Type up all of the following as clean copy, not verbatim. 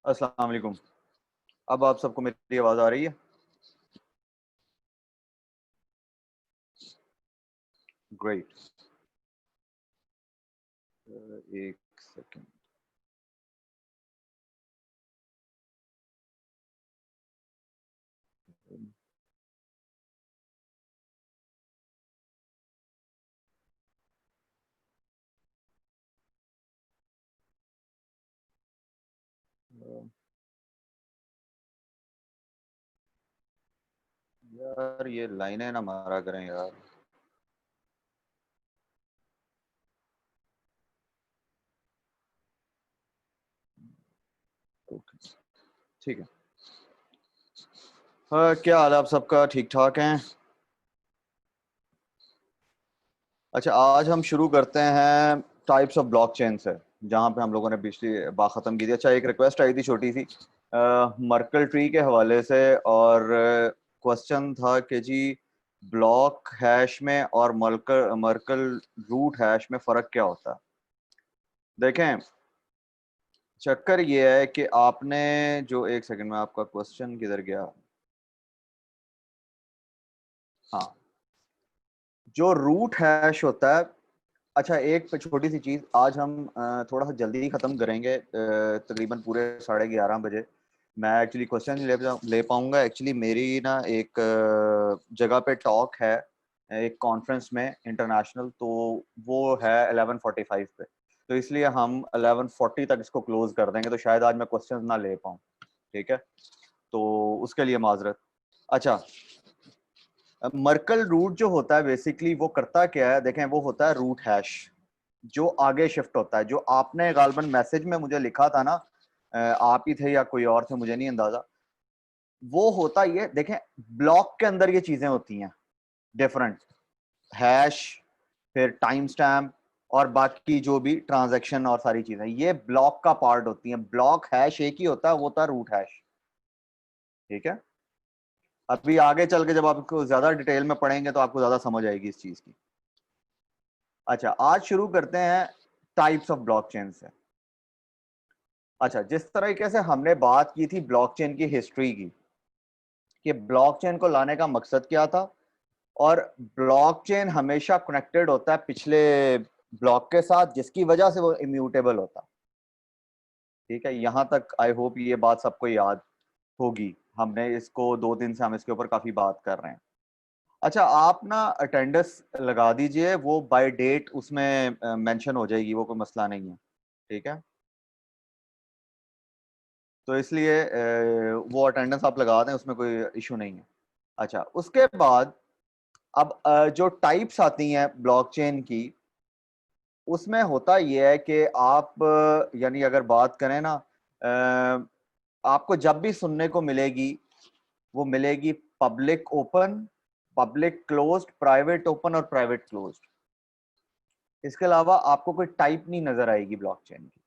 अस्सलाम वालेकुम। अब आप सबको मेरी आवाज़ आ रही है? ग्रेट। एक सेकंड। यार ये लाइनें ना मारा करें यार। ओके, ठीक है। क्या हाल है आप सबका? ठीक ठाक हैं? अच्छा, आज हम शुरू करते हैं टाइप्स ऑफ ब्लॉकचेन से, जहाँ पे हम लोगों ने पिछली बात ख़त्म की थी। अच्छा, एक रिक्वेस्ट आई थी छोटी सी मर्कल ट्री के हवाले से, और क्वेश्चन था कि जी ब्लॉक हैश में और मर्कल मर्कल रूट हैश में फ़र्क क्या होता है। देखें, चक्कर ये है कि आपने जो, एक सेकंड में, आपका क्वेश्चन किधर गया? हाँ, जो रूट हैश होता है। अच्छा, एक छोटी सी चीज़, आज हम थोड़ा सा जल्दी ही ख़त्म करेंगे, तकरीबन पूरे 11:30 बजे। मैं एक्चुअली क्वेश्चन ले पाऊंगा। एक्चुअली मेरी ना एक जगह पे टॉक है, एक कॉन्फ्रेंस में इंटरनेशनल, तो वो है 11:45 पे। तो इसलिए हम 11:40 तक इसको क्लोज कर देंगे, तो शायद आज मैं क्वेश्चन ना ले पाऊँ। ठीक है, तो उसके लिए माजरत। अच्छा, मर्कल रूट जो होता है बेसिकली वो करता क्या है, देखें, वो होता है रूट हैश जो आगे शिफ्ट होता है। जो आपने गालबन मैसेज में मुझे लिखा था ना, आप ही थे या कोई और थे, मुझे नहीं अंदाजा। वो होता ये, देखें, ब्लॉक के अंदर ये चीजें होती हैं डिफरेंट, हैश, फिर टाइम स्टैम्प, और बाकी जो भी ट्रांजैक्शन और सारी चीजें, ये ब्लॉक का पार्ट होती हैं। ब्लॉक हैश एक ही होता है, वो होता है रूट हैश। ठीक है, अभी आगे चल के जब आपको ज्यादा डिटेल में पढ़ेंगे तो आपको ज्यादा समझ आएगी इस चीज की। अच्छा, आज शुरू करते हैं टाइप्स ऑफ ब्लॉकचेन से। अच्छा, जिस तरीके से हमने बात की थी ब्लॉकचेन की हिस्ट्री की, कि ब्लॉकचेन को लाने का मकसद क्या था, और ब्लॉकचेन हमेशा कनेक्टेड होता है पिछले ब्लॉक के साथ, जिसकी वजह से वो इम्यूटेबल होता है। ठीक है, यहां तक आई होप ये बात सबको याद होगी। हमने इसको 2 दिन से हम इसके ऊपर काफी बात कर रहे हैं। अच्छा, आप ना अटेंडेंस लगा दीजिए, वो बाय डेट उसमें मेंशन हो जाएगी, वो कोई मसला नहीं है। ठीक है, तो इसलिए वो अटेंडेंस आप लगा दें, उसमें कोई इशू नहीं है। अच्छा, उसके बाद अब जो टाइप्स आती हैं ब्लॉकचेन की, उसमें होता यह है कि आप यानी अगर बात करें ना, आपको जब भी सुनने को मिलेगी, वो मिलेगी public open, public closed, private open और प्राइवेट क्लोज्ड। इसके अलावा आपको कोई टाइप नहीं नजर आएगी ब्लॉकचेन की।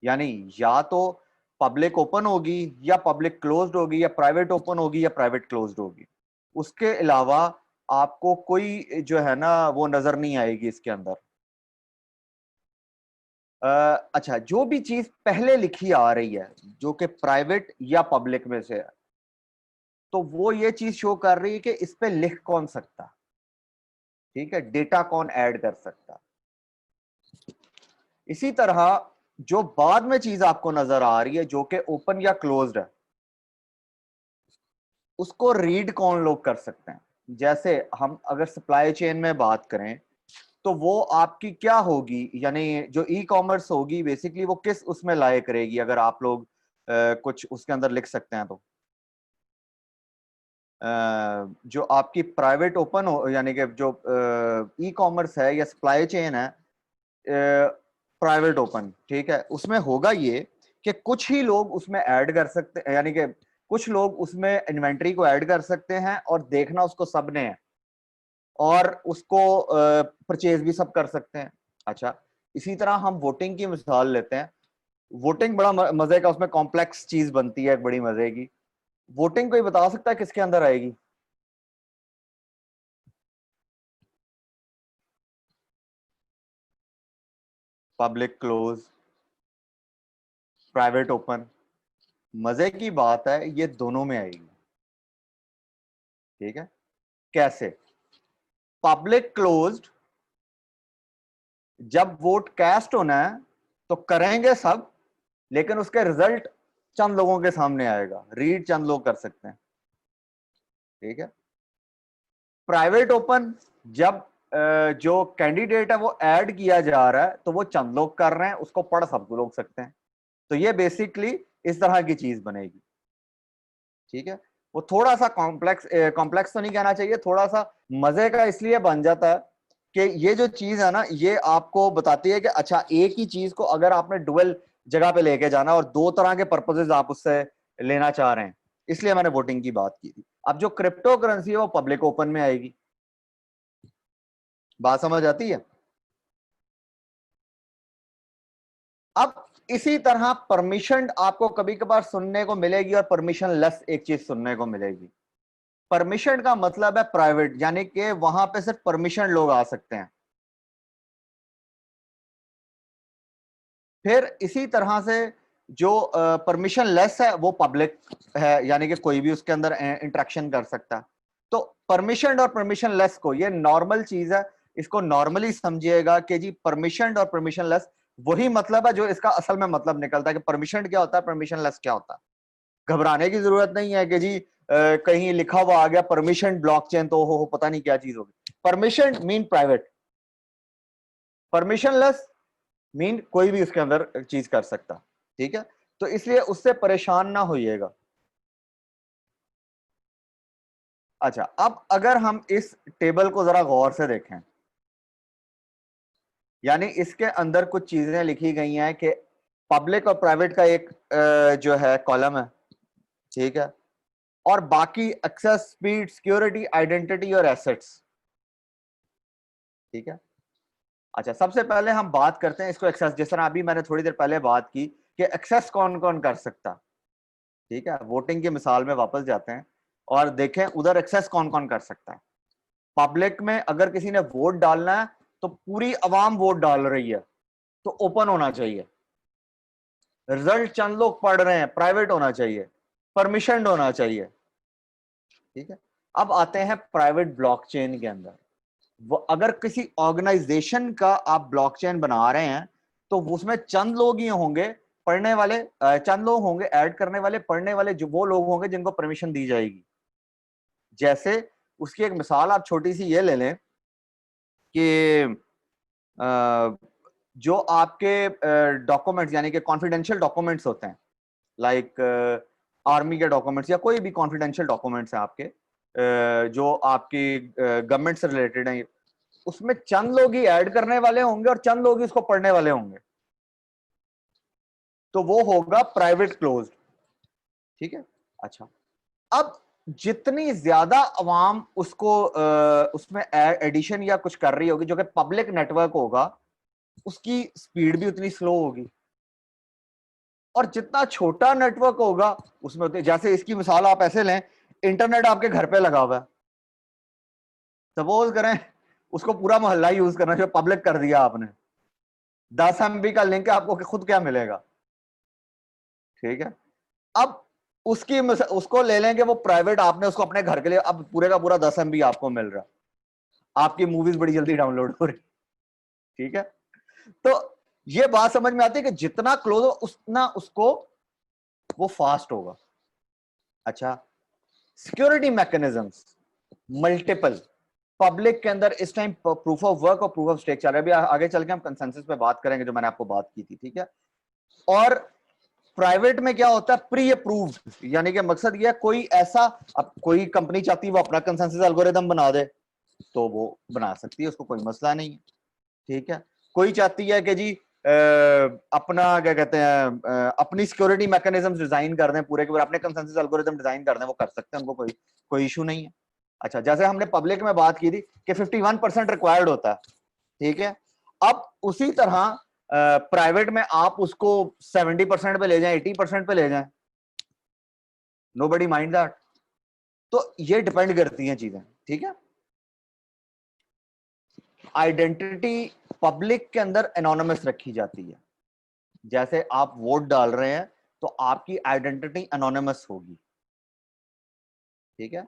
यानी या तो पब्लिक ओपन होगी, या पब्लिक क्लोज्ड होगी, या प्राइवेट ओपन होगी, या प्राइवेट क्लोज्ड होगी। उसके अलावा आपको कोई जो है ना वो नजर नहीं आएगी इसके अंदर। अच्छा, जो भी चीज पहले लिखी आ रही है जो कि प्राइवेट या पब्लिक में से है, तो वो ये चीज शो कर रही है कि इस पे लिख कौन सकता। ठीक है, डेटा कौन ऐड कर सकता। इसी तरह जो बाद में चीज आपको नजर आ रही है जो कि ओपन या क्लोज्ड है, उसको रीड कौन लोग कर सकते हैं। जैसे हम अगर सप्लाई चेन में बात करें, तो वो आपकी क्या होगी, यानी जो ई कॉमर्स होगी बेसिकली वो किस उसमें लाया करेगी, अगर आप लोग कुछ उसके अंदर लिख सकते हैं तो। जो आपकी प्राइवेट ओपन हो, यानी कि जो ई कॉमर्स है या सप्लाई चेन है प्राइवेट ओपन, ठीक है, उसमें होगा ये कि कुछ ही लोग उसमें ऐड कर सकते हैं, यानी कि कुछ लोग उसमें इन्वेंट्री को ऐड कर सकते हैं और देखना उसको सब ने है, और उसको परचेज भी सब कर सकते हैं। अच्छा, इसी तरह हम वोटिंग की मिसाल लेते हैं। वोटिंग बड़ा मजे का, उसमें कॉम्प्लेक्स चीज बनती है, बड़ी मजे की। वोटिंग कोई बता सकता है किसके अंदर आएगी? Public close, private open. मजे की बात है ये दोनों में आएगी। ठीक है, कैसे? पब्लिक क्लोज्ड, जब वोट कास्ट होना है तो करेंगे सब, लेकिन उसके रिजल्ट चंद लोगों के सामने आएगा, रीड चंद लोग कर सकते हैं। ठीक है। प्राइवेट ओपन, जब जो कैंडिडेट है वो ऐड किया जा रहा है तो वो चंद लोग कर रहे हैं, उसको पढ़ सब लोग सकते हैं। तो ये बेसिकली इस तरह की चीज बनेगी। ठीक है, वो थोड़ा सा कॉम्प्लेक्स तो नहीं कहना चाहिए, थोड़ा सा मजे का इसलिए बन जाता है कि ये जो चीज है ना, ये आपको बताती है कि अच्छा, एक ही चीज को अगर आपने डुअल जगह पे लेके जाना और दो तरह के पर्पसेस आप उससे लेना चाह रहे हैं, इसलिए मैंने वोटिंग की बात की थी। अब जो क्रिप्टो करेंसी है वो पब्लिक ओपन में आएगी। बात समझ आती है? अब इसी तरह परमिशन आपको कभी कभार सुनने को मिलेगी और परमिशन लेस एक चीज सुनने को मिलेगी। परमिशन का मतलब है प्राइवेट, यानी कि वहां पे सिर्फ परमिशन लोग आ सकते हैं। फिर इसी तरह से जो परमिशन लेस है वो पब्लिक है, यानी कि कोई भी उसके अंदर इंटरेक्शन कर सकता है। तो परमिशन और परमिशन लेस को, ये नॉर्मल चीज है, इसको नॉर्मली समझिएगा कि जी परमिशन और परमिशन लेस वही मतलब है जो इसका असल में मतलब निकलता है कि परमिशन क्या होता है, परमिशन लेस क्या होता है। घबराने की जरूरत नहीं है कि जी कहीं लिखा हुआ आ गया परमिशन ब्लॉकचेन तो हो पता नहीं क्या चीज होगी। Permission mean private, permission less mean कोई भी उसके अंदर चीज कर सकता। ठीक है, तो इसलिए उससे परेशान ना होइएगा। अच्छा, अब अगर हम इस टेबल को जरा गौर से देखें, यानी इसके अंदर कुछ चीजें लिखी गई हैं कि पब्लिक और प्राइवेट का एक जो है कॉलम है। ठीक है, और बाकी एक्सेस, स्पीड, सिक्योरिटी, आइडेंटिटी और एसेट्स। ठीक है। अच्छा, सबसे पहले हम बात करते हैं इसको एक्सेस, जिस तरह अभी मैंने थोड़ी देर पहले बात की कि एक्सेस कौन कौन कर सकता। ठीक है, वोटिंग की मिसाल में वापस जाते हैं और देखें उधर एक्सेस कौन कौन कर सकता है। पब्लिक में अगर किसी ने वोट डालना है तो पूरी अवाम वोट डाल रही है तो ओपन होना चाहिए। रिजल्ट चंद लोग पढ़ रहे हैं, प्राइवेट होना चाहिए, परमिशन होना चाहिए। ठीक है, अब आते हैं प्राइवेट ब्लॉकचेन के अंदर। वो अगर किसी ऑर्गेनाइजेशन का आप ब्लॉकचेन बना रहे हैं तो उसमें चंद लोग ही होंगे पढ़ने वाले, चंद लोग होंगे ऐड करने वाले, पढ़ने वाले जो वो लोग होंगे जिनको परमिशन दी जाएगी। जैसे उसकी एक मिसाल आप छोटी सी ये ले लें कि जो आपके डॉक्यूमेंट्स यानी कि कॉन्फिडेंशियल डॉक्यूमेंट्स होते हैं, लाइक आर्मी के डॉक्यूमेंट्स या कोई भी कॉन्फिडेंशियल डॉक्यूमेंट्स हैं आपके, जो आपकी गवर्नमेंट से रिलेटेड हैं, उसमें चंद लोग ही ऐड करने वाले होंगे और चंद लोग ही उसको पढ़ने वाले होंगे, तो वो होगा प्राइवेट क्लोज्ड। ठीक है। अच्छा, अब जितनी ज्यादा अवाम उसको उसमें एडिशन या कुछ कर रही होगी, जो कि पब्लिक नेटवर्क होगा, उसकी स्पीड भी उतनी स्लो होगी। और जितना छोटा नेटवर्क होगा उसमें उतनी, जैसे इसकी मिसाल आप ऐसे लें, इंटरनेट आपके घर पे लगा हुआ है, सपोज करें उसको पूरा मोहल्ला यूज करना, जो पब्लिक कर दिया आपने, 10 MB का लिंक है, आपको खुद क्या मिलेगा। ठीक है, अब उसको ले लेंगे वो प्राइवेट, आपने उसको अपने घर के लिए, अब पूरे का पूरा 10 MB आपको मिल रहा है, आपकी मूवीज बड़ी जल्दी डाउनलोड हो रही। ठीक है, तो ये बात समझ में आती है कि जितना क्लोज हो उतना उसको वो फास्ट होगा। अच्छा, सिक्योरिटी मैकेनिज्म्स मल्टीपल। पब्लिक के अंदर इस टाइम प्रूफ ऑफ वर्क और प्रूफ ऑफ स्टेक चल रहा है, अभी आगे चल के हम कंसेंसस पे बात करेंगे जो मैंने आपको बात की थी। ठीक है, और प्राइवेट में क्या होता है, प्री अप्रूव्ड, यानी कि मकसद ये है कोई ऐसा, अब कोई कंपनी चाहती है वो अपना कंसेंसस एल्गोरिदम बना दे तो वो बना सकती है, उसको कोई मसला नहीं है। ठीक है, कोई चाहती है कि जी अपना क्या कहते हैं अपनी सिक्योरिटी मैकेनिज्म डिजाइन कर दें, पूरे के पूरे अपने कंसेंसस एल्गोरिदम डिजाइन कर दें, वो कर सकते हैं, उनको कोई कोई इशू नहीं है। अच्छा, जैसे हमने पब्लिक में बात की थी कि 51% रिक्वायर्ड होता है। ठीक है, अब उसी तरह प्राइवेट में आप उसको 70% पे ले जाएं, 80% पे ले जाएं, नोबडी माइंड दैट। तो ये डिपेंड करती हैं चीजें। ठीक है, आइडेंटिटी पब्लिक के अंदर एनोनिमस रखी जाती है। जैसे आप वोट डाल रहे हैं तो आपकी आइडेंटिटी एनोनिमस होगी, ठीक है।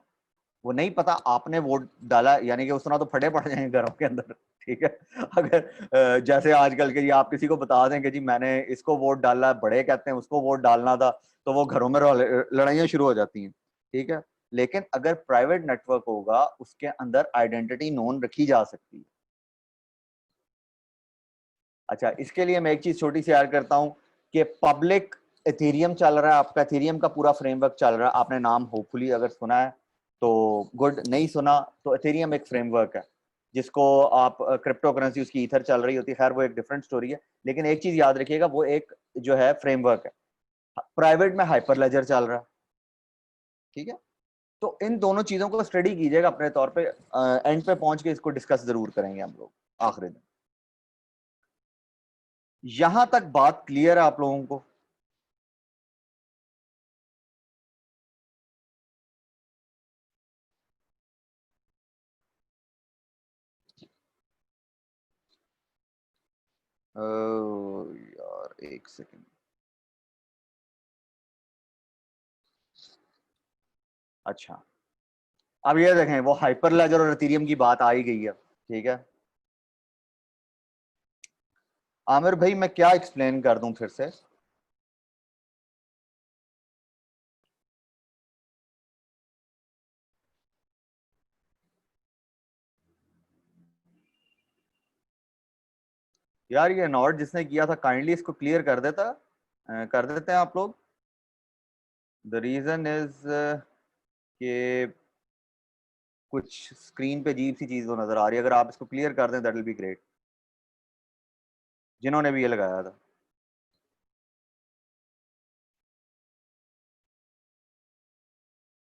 वो नहीं पता आपने वोट डाला, यानी कि उस तरह तो फटे पड़ जाएंगे घरों के अंदर, ठीक है। अगर जैसे आजकल के, आप किसी को बता दें कि जी मैंने इसको वोट डाला, बड़े कहते हैं उसको वोट डालना था, तो वो घरों में लड़ाइयाँ शुरू हो जाती हैं, ठीक है। लेकिन अगर प्राइवेट नेटवर्क होगा उसके अंदर आइडेंटिटी नोन रखी जा सकती है। अच्छा, इसके लिए मैं एक चीज छोटी सी ऐड करता हूं कि पब्लिक एथेरियम चल रहा है, आपका एथेरियम का पूरा फ्रेमवर्क चल रहा है। आपने नाम होपफुली अगर सुना है तो गुड, नहीं सुना तो एथेरियम एक फ्रेमवर्क है जिसको आप क्रिप्टो करेंसी उसकी ईथर चल रही होती है, खैर वो एक डिफरेंट स्टोरी है। लेकिन एक चीज याद रखिएगा, वो एक जो है फ्रेमवर्क है। प्राइवेट में हाइपर लेजर चल रहा है, ठीक है। तो इन दोनों चीजों को स्टडी कीजिएगा अपने तौर पे, एंड पे पहुंच के इसको डिस्कस जरूर करेंगे हम लोग आखिरी दिन। यहां तक बात क्लियर है आप लोगों को? यार एक सेकंड। अच्छा, अब ये देखें, वो हाइपर लेजर और एथेरियम की बात आ ही गई है, ठीक है। आमिर भाई मैं क्या एक्सप्लेन कर दूं फिर से? यार ये नोट जिसने किया था काइंडली इसको क्लियर कर देता, कर देते हैं आप लोग। द रीजन इज कि कुछ स्क्रीन पे अजीब सी चीज वो नजर आ रही है, अगर आप इसको क्लियर कर दें दैट विल बी ग्रेट, जिन्होंने भी ये लगाया था।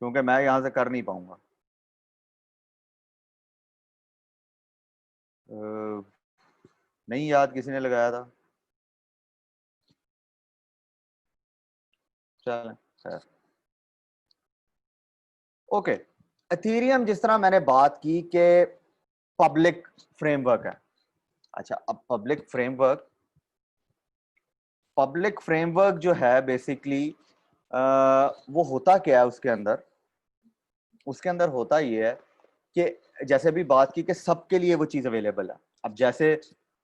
क्योंकि मैं यहां से कर नहीं पाऊंगा। नहीं याद किसी ने लगाया था। चल, खैर, ओके। एथेरियम जिस तरह मैंने बात की कि पब्लिक फ्रेमवर्क है। अच्छा, अब पब्लिक फ्रेमवर्क जो है बेसिकली वो होता क्या है उसके अंदर होता ये है कि जैसे भी बात की कि सबके लिए वो चीज अवेलेबल है। अब जैसे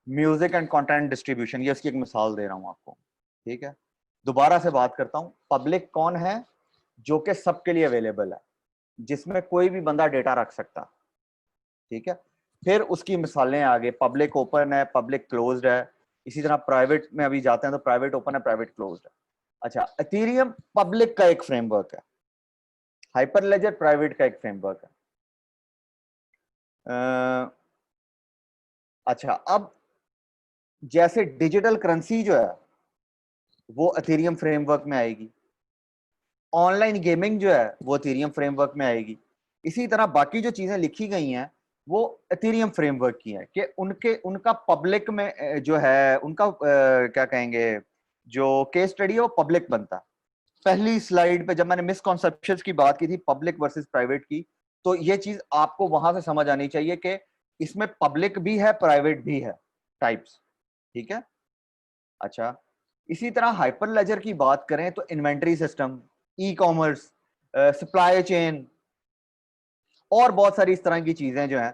म्यूजिक एंड कंटेंट डिस्ट्रीब्यूशन, ये उसकी एक मिसाल दे रहा हूं आपको, ठीक है। दोबारा से बात करता हूं, पब्लिक कौन है? जो कि सबके लिए अवेलेबल है, जिसमें कोई भी बंदा डेटा रख सकता, ठीक है। फिर उसकी मिसालें आगे, पब्लिक ओपन है, पब्लिक क्लोज्ड है। इसी तरह प्राइवेट में अभी जाते हैं तो प्राइवेट ओपन है, प्राइवेट क्लोज्ड है। अच्छा, एथेरियम पब्लिक का एक फ्रेमवर्क है, हाइपरलेजर प्राइवेट का एक फ्रेमवर्क है। अच्छा, अब जैसे डिजिटल करेंसी जो है वो एथेरियम फ्रेमवर्क में आएगी, ऑनलाइन गेमिंग जो है वो एथेरियम फ्रेमवर्क में आएगी। इसी तरह बाकी जो चीजें लिखी गई हैं वो एथेरियम फ्रेमवर्क की है कि उनके उनका पब्लिक में जो है उनका क्या कहेंगे, जो केस स्टडी है वो पब्लिक बनता है। पहली स्लाइड पे जब मैंने मिसकॉन्सेप्शंस की बात की थी पब्लिक वर्सेस प्राइवेट की, तो ये चीज आपको वहां से समझ आनी चाहिए कि इसमें पब्लिक भी है, प्राइवेट भी है, टाइप्स, ठीक है। अच्छा, इसी तरह हाइपर लेजर की बात करें तो inventory system, e commerce, supply chain और बहुत सारी इस तरह की चीजें जो हैं,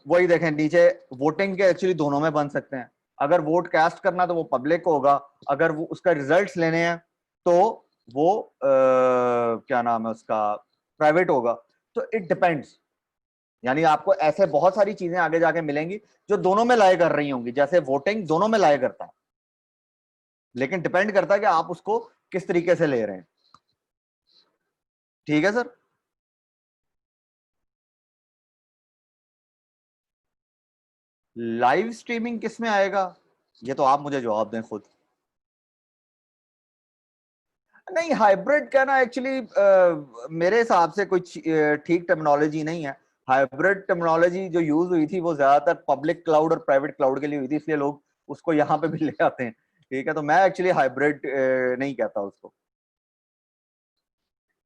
वही देखें नीचे, वोटिंग के एक्चुअली दोनों में बन सकते हैं। अगर वोट कास्ट करना तो वो पब्लिक होगा, अगर वो उसका रिजल्ट्स लेने हैं तो वो क्या नाम है उसका, प्राइवेट होगा। तो इट डिपेंड्स, यानी आपको ऐसे बहुत सारी चीजें आगे जाके मिलेंगी जो दोनों में लाए कर रही होंगी, जैसे वोटिंग दोनों में लाए करता है, लेकिन डिपेंड करता है कि आप उसको किस तरीके से ले रहे हैं, ठीक है सर। लाइव स्ट्रीमिंग किस में आएगा, ये तो आप मुझे जवाब दें खुद। नहीं, हाइब्रिड कहना एक्चुअली मेरे हिसाब से कुछ ठीक टर्मिनोलॉजी नहीं है। हाइब्रिड टर्मिनोलॉजी जो यूज हुई थी वो ज्यादातर पब्लिक क्लाउड और प्राइवेट क्लाउड के लिए हुई थी, इसलिए लोग उसको यहाँ पे भी ले आते हैं, ठीक है। तो मैं एक्चुअली हाइब्रिड नहीं कहता उसको।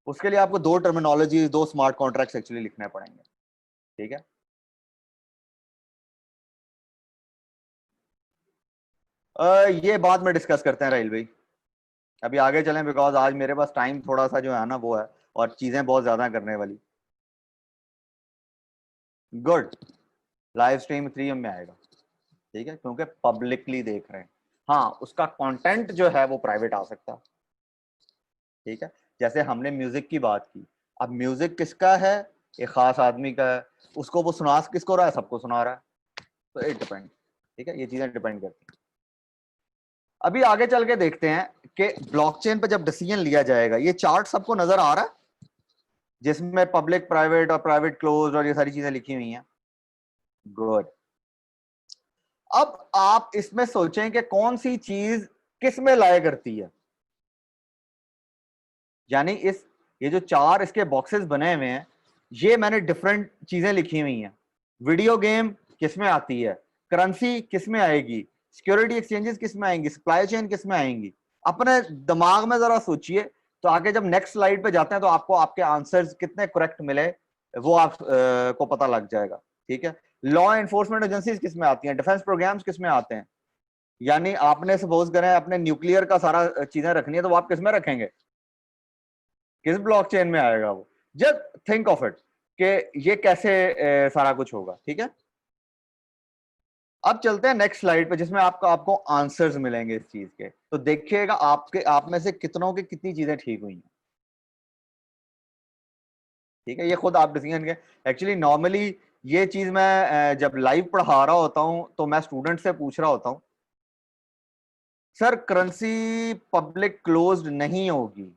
उसके लिए आपको दो टर्मिनोलॉजी, दो स्मार्ट कॉन्ट्रैक्ट्स एक्चुअली लिखने पड़ेंगे, ठीक है। ये बाद में डिस्कस करते हैं राहिल भाई, अभी आगे चलें, बिकॉज आज मेरे पास टाइम थोड़ा सा जो है ना वो है, और चीजें बहुत ज्यादा करने वाली। गुड। लाइव स्ट्रीम 3M में आएगा, ठीक है, क्योंकि पब्लिकली देख रहे हैं। हाँ, उसका कंटेंट जो है वो प्राइवेट आ सकता है, ठीक है। जैसे हमने म्यूजिक की बात की, अब म्यूजिक किसका है, एक खास आदमी का है, उसको वो सुना किसको रहा है, सबको सुना रहा है, तो इट डिपेंड, ठीक है, ये चीजें डिपेंड करती हैं। अभी आगे चल के देखते हैं कि ब्लॉकचेन पे जब डिसीजन लिया जाएगा, ये चार्ट सबको नजर आ रहा है जिसमें पब्लिक प्राइवेट और प्राइवेट क्लोज और ये सारी चीजें लिखी हुई हैं। गुड। अब आप इसमें सोचें कि कौन सी चीज किस में लाया करती है, यानी इस ये जो चार इसके बॉक्सेस बने हुए हैं, ये मैंने डिफरेंट चीजें लिखी हुई हैं। वीडियो गेम किस में आती है, करेंसी किस में आएगी, सिक्योरिटी एक्सचेंजेस किस में आएंगी, सप्लाई चेन किस में आएंगी। अपने दिमाग में जरा सोचिए, तो आगे जब नेक्स्ट स्लाइड पे जाते हैं तो आपको आपके आंसर्स कितने करेक्ट मिले वो आप को पता लग जाएगा, ठीक है। लॉ एनफोर्समेंट एजेंसीज किस में आती हैं, डिफेंस प्रोग्राम्स किस में आते हैं, यानी आपने सपोज करें अपने न्यूक्लियर का सारा चीजें रखनी है, तो वो आप किस में रखेंगे, किस ब्लॉकचेन में आएगा वो। जस्ट थिंक ऑफ इट कि ये कैसे सारा कुछ होगा, ठीक है। अब चलते हैं नेक्स्ट स्लाइड पे, जिसमें आपको आंसर्स मिलेंगे इस चीज के, तो देखिएगा आपके आप में से कितनों की कितनी चीजें ठीक हुई हैं, ठीक है। ये खुद आप डिसीजन के, एक्चुअली नॉर्मली ये चीज मैं जब लाइव पढ़ा रहा होता हूं तो मैं स्टूडेंट से पूछ रहा होता हूं, सर करेंसी पब्लिक क्लोज्ड नहीं होगी,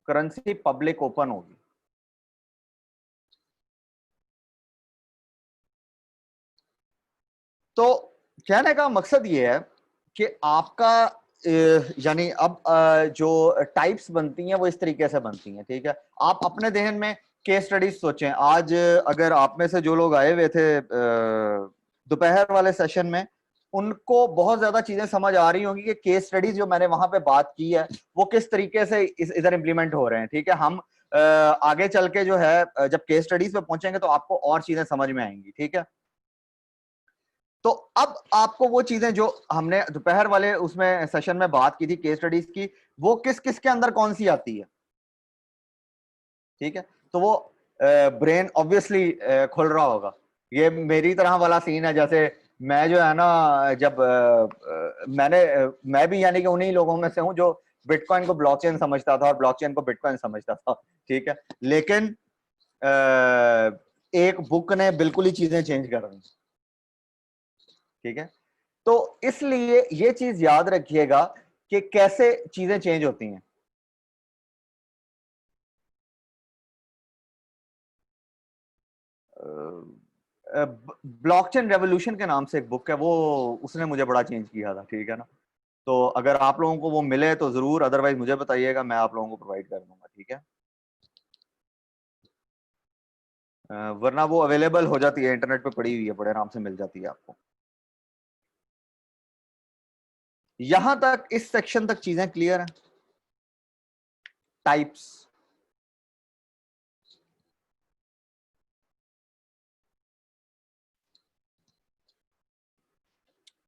करेंसी पब्लिक ओपन होगी। तो कहने का मकसद ये है कि आपका यानी अब जो टाइप्स बनती हैं वो इस तरीके से बनती हैं, ठीक है। आप अपने जहन में केस स्टडीज सोचें। आज अगर आप में से जो लोग आए हुए थे दोपहर वाले सेशन में, उनको बहुत ज्यादा चीजें समझ आ रही होंगी कि केस स्टडीज जो मैंने वहां पे बात की है वो किस तरीके से इधर इंप्लीमेंट हो रहे हैं, ठीक है। हम आगे चल के जो है जब केस स्टडीज पे पहुंचेंगे तो आपको और चीजें समझ में आएंगी, ठीक है। तो अब आपको वो चीजें जो हमने दोपहर वाले उसमें सेशन में बात की थी केस स्टडीज की, वो किस किस के अंदर कौन सी आती है, ठीक है। तो वो ब्रेन ऑब्वियसली खुल रहा होगा। ये मेरी तरह वाला सीन है, जैसे मैं जो है ना, जब मैं भी यानी कि उन्हीं लोगों में से हूं जो बिटकॉइन को ब्लॉकचेन समझता था और ब्लॉकचेन को बिटकॉइन समझता था, ठीक है। लेकिन एक बुक ने बिल्कुल ही चीजें चेंज कर दी, ठीक है। तो इसलिए ये चीज याद रखिएगा कि कैसे चीजें चेंज होती हैं। ब्लॉकचेन रेवोल्यूशन के नाम से एक बुक है, वो उसने मुझे बड़ा चेंज किया था, ठीक है ना। तो अगर आप लोगों को वो मिले तो जरूर, अदरवाइज मुझे बताइएगा, मैं आप लोगों को प्रोवाइड कर दूंगा, ठीक है। वरना वो अवेलेबल हो जाती है, इंटरनेट पे पड़ी हुई है, बड़े आराम से मिल जाती है आपको। यहां तक इस सेक्शन तक चीजें क्लियर हैं। Types,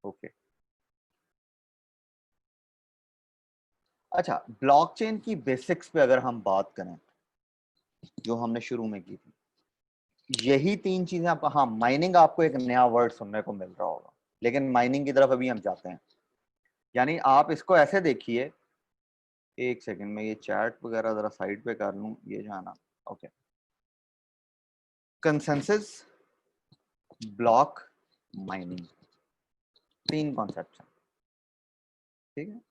okay. अच्छा, ब्लॉकचेन की बेसिक्स पे अगर हम बात करें, जो हमने शुरू में की थी, यही तीन चीजें आपको, हाँ माइनिंग आपको एक नया वर्ड सुनने को मिल रहा होगा, लेकिन माइनिंग की तरफ अभी हम जाते हैं। यानी आप इसको ऐसे देखिए, एक सेकंड में ये चैट वगैरह जरा साइड पे कर लूं, ये जाना, ओके। कंसेंसस, ब्लॉक, माइनिंग, तीन कॉन्सेप्ट हैं, ठीक है।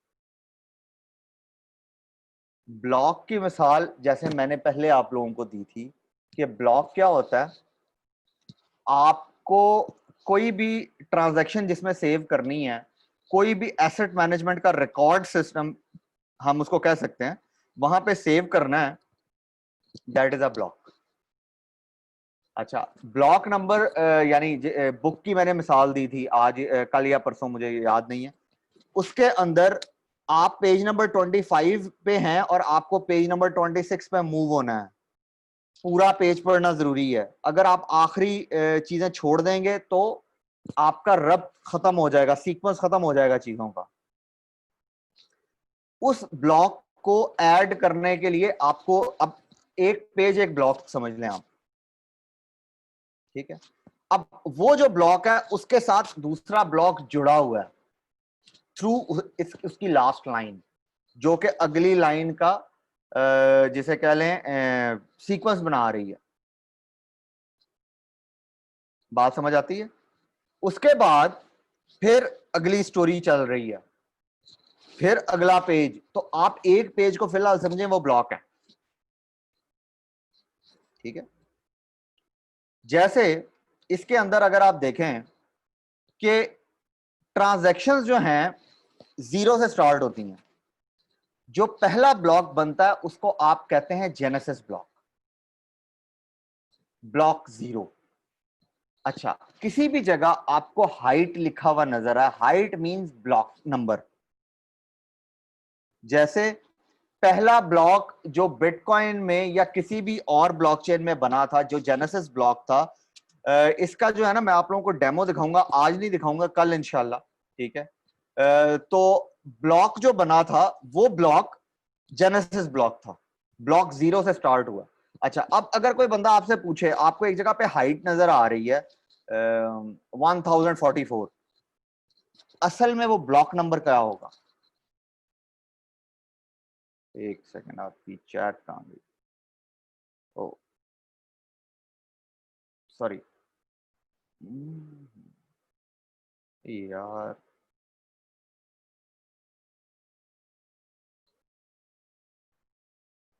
ब्लॉक की मिसाल जैसे मैंने पहले आप लोगों को दी थी कि ब्लॉक क्या होता है, आपको कोई भी ट्रांजैक्शन जिसमें सेव करनी है, कोई भी एसेट मैनेजमेंट का रिकॉर्ड सिस्टम हम उसको कह सकते हैं, वहां पे सेव करना है, दैट इज अ ब्लॉक। अच्छा, ब्लॉक नंबर यानी बुक की मैंने मिसाल दी थी आज, कल या परसों, मुझे याद नहीं है। उसके अंदर आप पेज नंबर 25 पे हैं और आपको पेज नंबर 26 पे मूव होना है। पूरा पेज पढ़ना जरूरी है, अगर आप आखिरी चीजें छोड़ देंगे तो आपका रब्त खत्म हो जाएगा, सीक्वेंस खत्म हो जाएगा चीजों का। उस ब्लॉक को ऐड करने के लिए आपको अब एक पेज एक ब्लॉक समझ लें आप, ठीक है। अब वो जो ब्लॉक है उसके साथ दूसरा ब्लॉक जुड़ा हुआ है थ्रू उसकी लास्ट लाइन, जो कि अगली लाइन का जिसे कह लें सीक्वेंस बना रही है। बात समझ आती है? उसके बाद फिर अगली स्टोरी चल रही है, फिर अगला पेज। तो आप एक पेज को फिलहाल समझें वो ब्लॉक है, ठीक है। जैसे इसके अंदर अगर आप देखें कि ट्रांजैक्शंस जो हैं जीरो से स्टार्ट होती हैं, जो पहला ब्लॉक बनता है उसको आप कहते हैं जेनेसिस ब्लॉक, ब्लॉक जीरो। अच्छा, किसी भी जगह आपको हाइट लिखा हुआ नजर आए, हाइट मींस ब्लॉक नंबर। जैसे पहला ब्लॉक जो बिटकॉइन में या किसी भी और ब्लॉकचेन में बना था, जो जेनेसिस ब्लॉक था, इसका जो है ना, मैं आप लोगों को डेमो दिखाऊंगा, आज नहीं दिखाऊंगा, कल इंशाल्लाह, ठीक है। तो ब्लॉक जो बना था वो ब्लॉक जेनेसिस ब्लॉक था, ब्लॉक जीरो से स्टार्ट हुआ। अच्छा, अब अगर कोई बंदा आपसे पूछे, आपको एक जगह पे हाइट नजर आ रही है 1044, असल में वो ब्लॉक नंबर क्या होगा? एक सेकंड, आपकी चैट कहां गई? ओ सॉरी यार,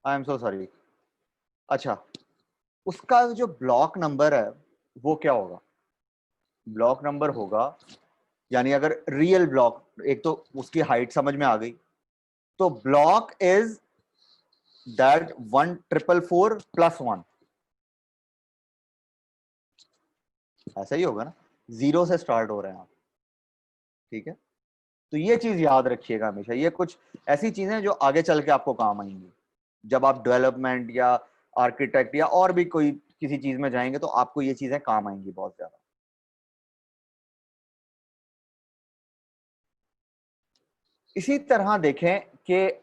आई एम सो सॉरी। अच्छा, उसका जो ब्लॉक नंबर है वो क्या होगा? ब्लॉक नंबर होगा, यानी अगर रियल ब्लॉक, एक तो उसकी हाइट समझ में आ गई, तो ब्लॉक इज दैट 1444 प्लस 1, ऐसा ही होगा ना, जीरो से स्टार्ट हो रहे हैं आप, ठीक है। तो ये चीज याद रखिएगा हमेशा, ये कुछ ऐसी चीजें जो आगे चल के आपको काम आएंगी जब आप डेवलपमेंट या आर्किटेक्ट या और भी कोई किसी चीज में जाएंगे, तो आपको ये चीजें काम आएंगी बहुत ज्यादा। इसी तरह देखें कि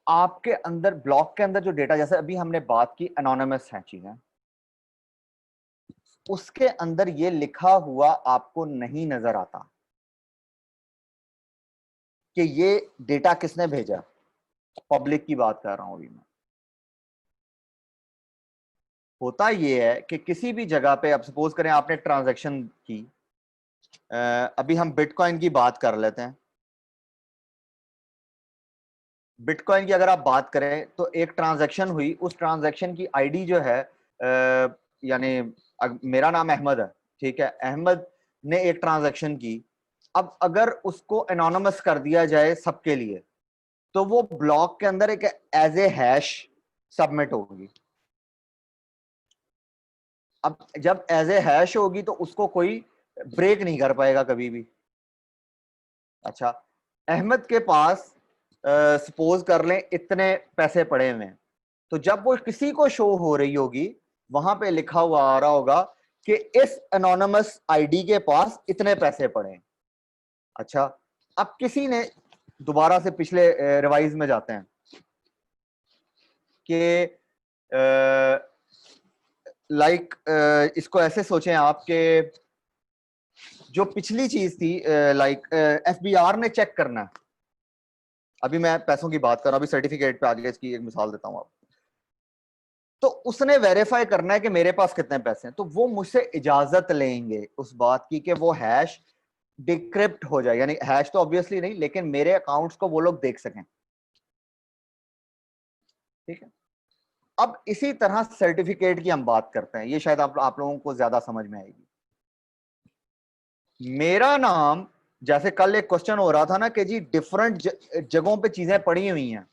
आपके अंदर ब्लॉक के अंदर जो डेटा, जैसे अभी हमने बात की एनोनिमस है चीजें, उसके अंदर ये लिखा हुआ आपको नहीं नजर आता कि ये डेटा किसने भेजा। पब्लिक की बात कर रहा हूं अभी मैं। होता ये है कि किसी भी जगह पे, अब सपोज करें आपने ट्रांजैक्शन की, अभी हम बिटकॉइन की बात कर लेते हैं। बिटकॉइन की अगर आप बात करें तो एक ट्रांजैक्शन हुई, उस ट्रांजैक्शन की आईडी जो है, यानी मेरा नाम अहमद है, ठीक है, अहमद ने एक ट्रांजैक्शन की। अब अगर उसको एनोनिमस कर दिया जाए सबके लिए, तो वो ब्लॉक के अंदर एक एज ए हैश सबमिट होगी। अब जब एज ए हैश होगी तो उसको कोई ब्रेक नहीं कर पाएगा कभी भी। अच्छा, अहमद के पास सपोज कर लें इतने पैसे पड़े हुए हैं, तो जब वो किसी को शो हो रही होगी, वहां पे लिखा हुआ आ रहा होगा कि इस एनोनिमस आईडी के पास इतने पैसे पड़े हैं। अच्छा, अब किसी ने दोबारा से पिछले रिवाइज में जाते हैं कि लाइक इसको ऐसे सोचें आप कि जो पिछली चीज थी, लाइक एफबीआर ने चेक करना है, अभी मैं पैसों की बात कर रहा हूं, अभी सर्टिफिकेट पे आगे इसकी एक मिसाल देता हूं आप। तो उसने वेरीफाई करना है कि मेरे पास कितने पैसे हैं, तो वो मुझसे इजाजत लेंगे उस बात की कि वो हैश डिक्रिप्ट हो जाए, यानी हैश तो ऑब्वियसली नहीं, लेकिन मेरे अकाउंट्स को वो लोग देख सकें, ठीक है। अब इसी तरह सर्टिफिकेट की हम बात करते हैं, ये शायद आप लोगों को ज्यादा समझ में आएगी। मेरा नाम, जैसे कल एक क्वेश्चन हो रहा था ना कि जी डिफरेंट जगहों पे चीजें पड़ी हुई हैं,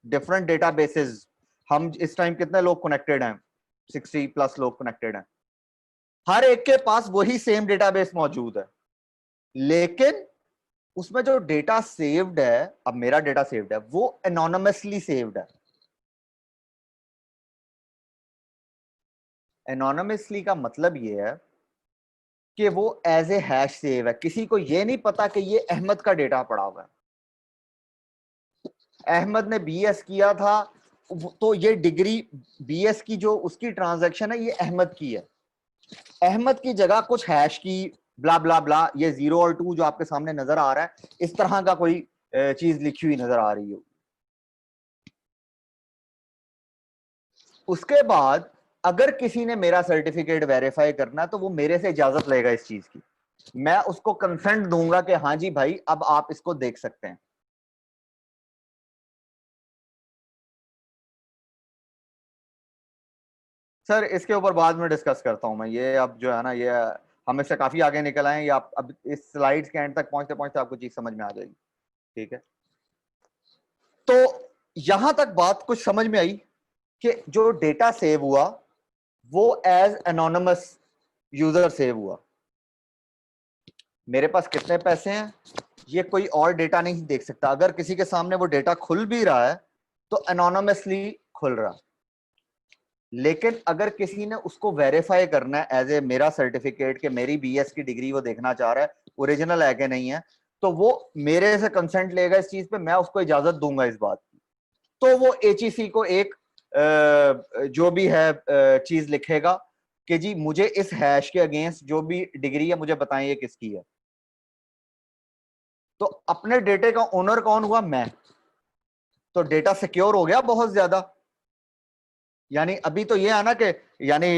डिफरेंट डेटाबेसेस, हम इस टाइम कितने लोग कनेक्टेड हैं? 60 प्लस लोग कनेक्टेड हैं, हर एक के पास वही सेम डेटाबेस मौजूद है, लेकिन उसमें जो डेटा सेव्ड है, अब मेरा डेटा सेव्ड है, वो एनोनिमसली सेव्ड है। एनोनिमसली का मतलब ये है कि वो एज ए हैश सेव है, किसी को ये नहीं पता कि ये अहमद का डेटा पड़ा हुआ है। अहमद ने बीएस किया था, तो ये डिग्री बीएस की जो उसकी ट्रांजैक्शन है ये अहमद की है, अहमद की जगह कुछ हैश की ब्ला ब्ला ब्ला, ये 0 और 2 जो आपके सामने नजर आ रहा है, इस तरह का कोई चीज लिखी हुई नजर आ रही हो। उसके बाद अगर किसी ने मेरा सर्टिफिकेट वेरीफाई करना तो वो मेरे से इजाजत लेगा इस चीज की, मैं उसको कंसेंट दूंगा कि हाँ जी भाई अब आप इसको देख सकते हैं। सर इसके ऊपर बाद में डिस्कस करता हूं मैं, ये अब जो है ना ये हम इससे काफी आगे निकल आए, ये आप अब इस स्लाइड्स के एंड तक पहुंचते पहुंचते आपको चीज समझ में आ जाएगी। ठीक है, तो यहां तक बात कुछ समझ में आई कि जो डेटा सेव हुआ वो एज एनोनिमस यूजर सेव हुआ। मेरे पास कितने पैसे हैं ये कोई और डेटा नहीं देख सकता, अगर किसी के सामने वो डेटा खुल भी रहा है तो एनोनिमसली खुल रहा। लेकिन अगर किसी ने उसको वेरीफाई करना है एज ए मेरा सर्टिफिकेट कि मेरी बीएस की डिग्री वो देखना चाह रहा है ओरिजिनल है कि नहीं है, तो वो मेरे से कंसेंट लेगा इस चीज पे, मैं उसको इजाजत दूंगा इस बात की, तो वो एचईसी को एक जो भी है चीज लिखेगा कि जी मुझे इस हैश के अगेंस्ट जो भी डिग्री है मुझे बताएं ये किसकी है। तो अपने डेटे का ओनर कौन हुआ? मैं। तो डेटा सिक्योर हो गया बहुत ज्यादा। यानी अभी तो ये है ना कि यानी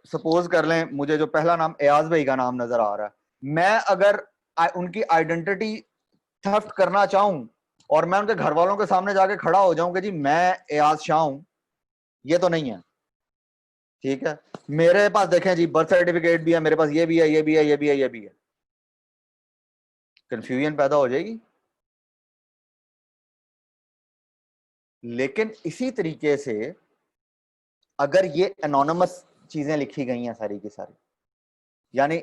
सपोज कर लें मुझे जो पहला नाम एयाज भाई का नाम नजर आ रहा है, मैं अगर उनकी आइडेंटिटी थेफ्ट करना चाहूं और मैं उनके घर वालों के सामने जाके खड़ा हो जाऊं कि जी मैं एयाज शाह हूं, ये तो नहीं है। ठीक है, मेरे पास देखें जी बर्थ सर्टिफिकेट भी है, मेरे पास ये भी है, ये भी है, ये भी है, ये भी है, कंफ्यूजन पैदा हो जाएगी। लेकिन इसी तरीके से अगर ये एनोनिमस चीजें लिखी गई हैं सारी की सारी, यानी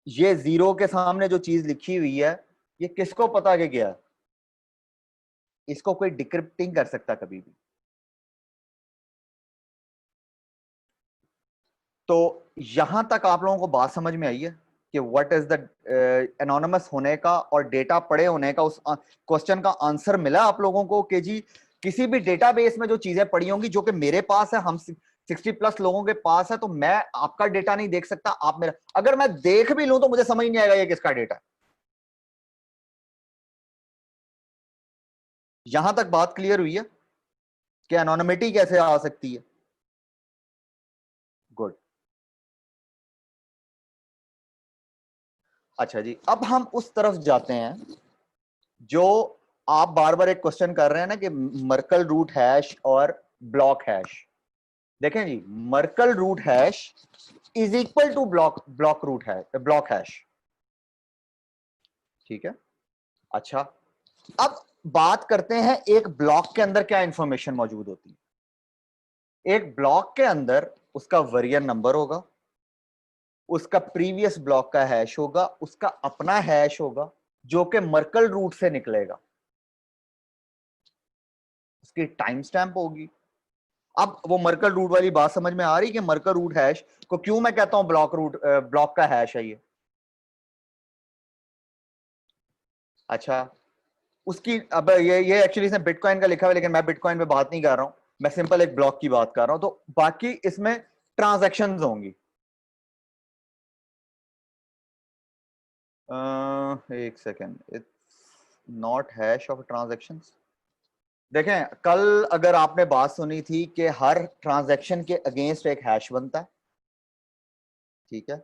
ये जीरो के सामने जो चीज लिखी हुई है ये किसको पता कि क्या है, इसको कोई डिक्रिप्टिंग कर सकता कभी भी। तो यहां तक आप लोगों को बात समझ में आई है कि व्हाट इज द एनोनिमस होने का और डेटा पड़े होने का, उस क्वेश्चन का आंसर मिला आप लोगों को कि जी किसी भी डेटाबेस में जो चीजें पड़ी होंगी जो कि मेरे पास है, हम 60+ लोगों के पास है, तो मैं आपका डेटा नहीं देख सकता, आप मेरा, अगर मैं देख भी लूं तो मुझे समझ नहीं आएगा ये किसका डेटा है। यहां तक बात क्लियर हुई है कि एनोनिमिटी कैसे आ सकती है? गुड। अच्छा जी, अब हम उस तरफ जाते हैं जो आप बार बार एक क्वेश्चन कर रहे हैं ना कि मर्कल रूट हैश और ब्लॉक हैश। देखें जी, Merkle root hash is equal to block root है ब्लॉक हैश। ठीक है, अच्छा अब बात करते हैं एक ब्लॉक के अंदर क्या इंफॉर्मेशन मौजूद होती है। एक ब्लॉक के अंदर उसका वेरिएंट नंबर होगा, उसका प्रीवियस ब्लॉक का हैश होगा, उसका अपना हैश होगा जो कि मर्कल रूट से निकलेगा, उसकी टाइम स्टैंप होगी। अब वो मर्कल रूट वाली बात समझ में आ रही कि मर्कल रूट हैश को क्यों मैं कहता हूं ब्लॉक का हैश है ये? अच्छा, उसकी अब ये एक्चुअली इसमें बिटकॉइन का लिखा हुआ है, लेकिन मैं बिटकॉइन पे बात नहीं कर रहा हूं, मैं सिंपल एक ब्लॉक की बात कर रहा हूं। तो बाकी इसमें ट्रांजैक्शंस होंगी। एक second, it's not hash of transactions. देखें, कल अगर आपने बात सुनी थी कि हर ट्रांजैक्शन के अगेंस्ट एक हैश बनता है, ठीक है,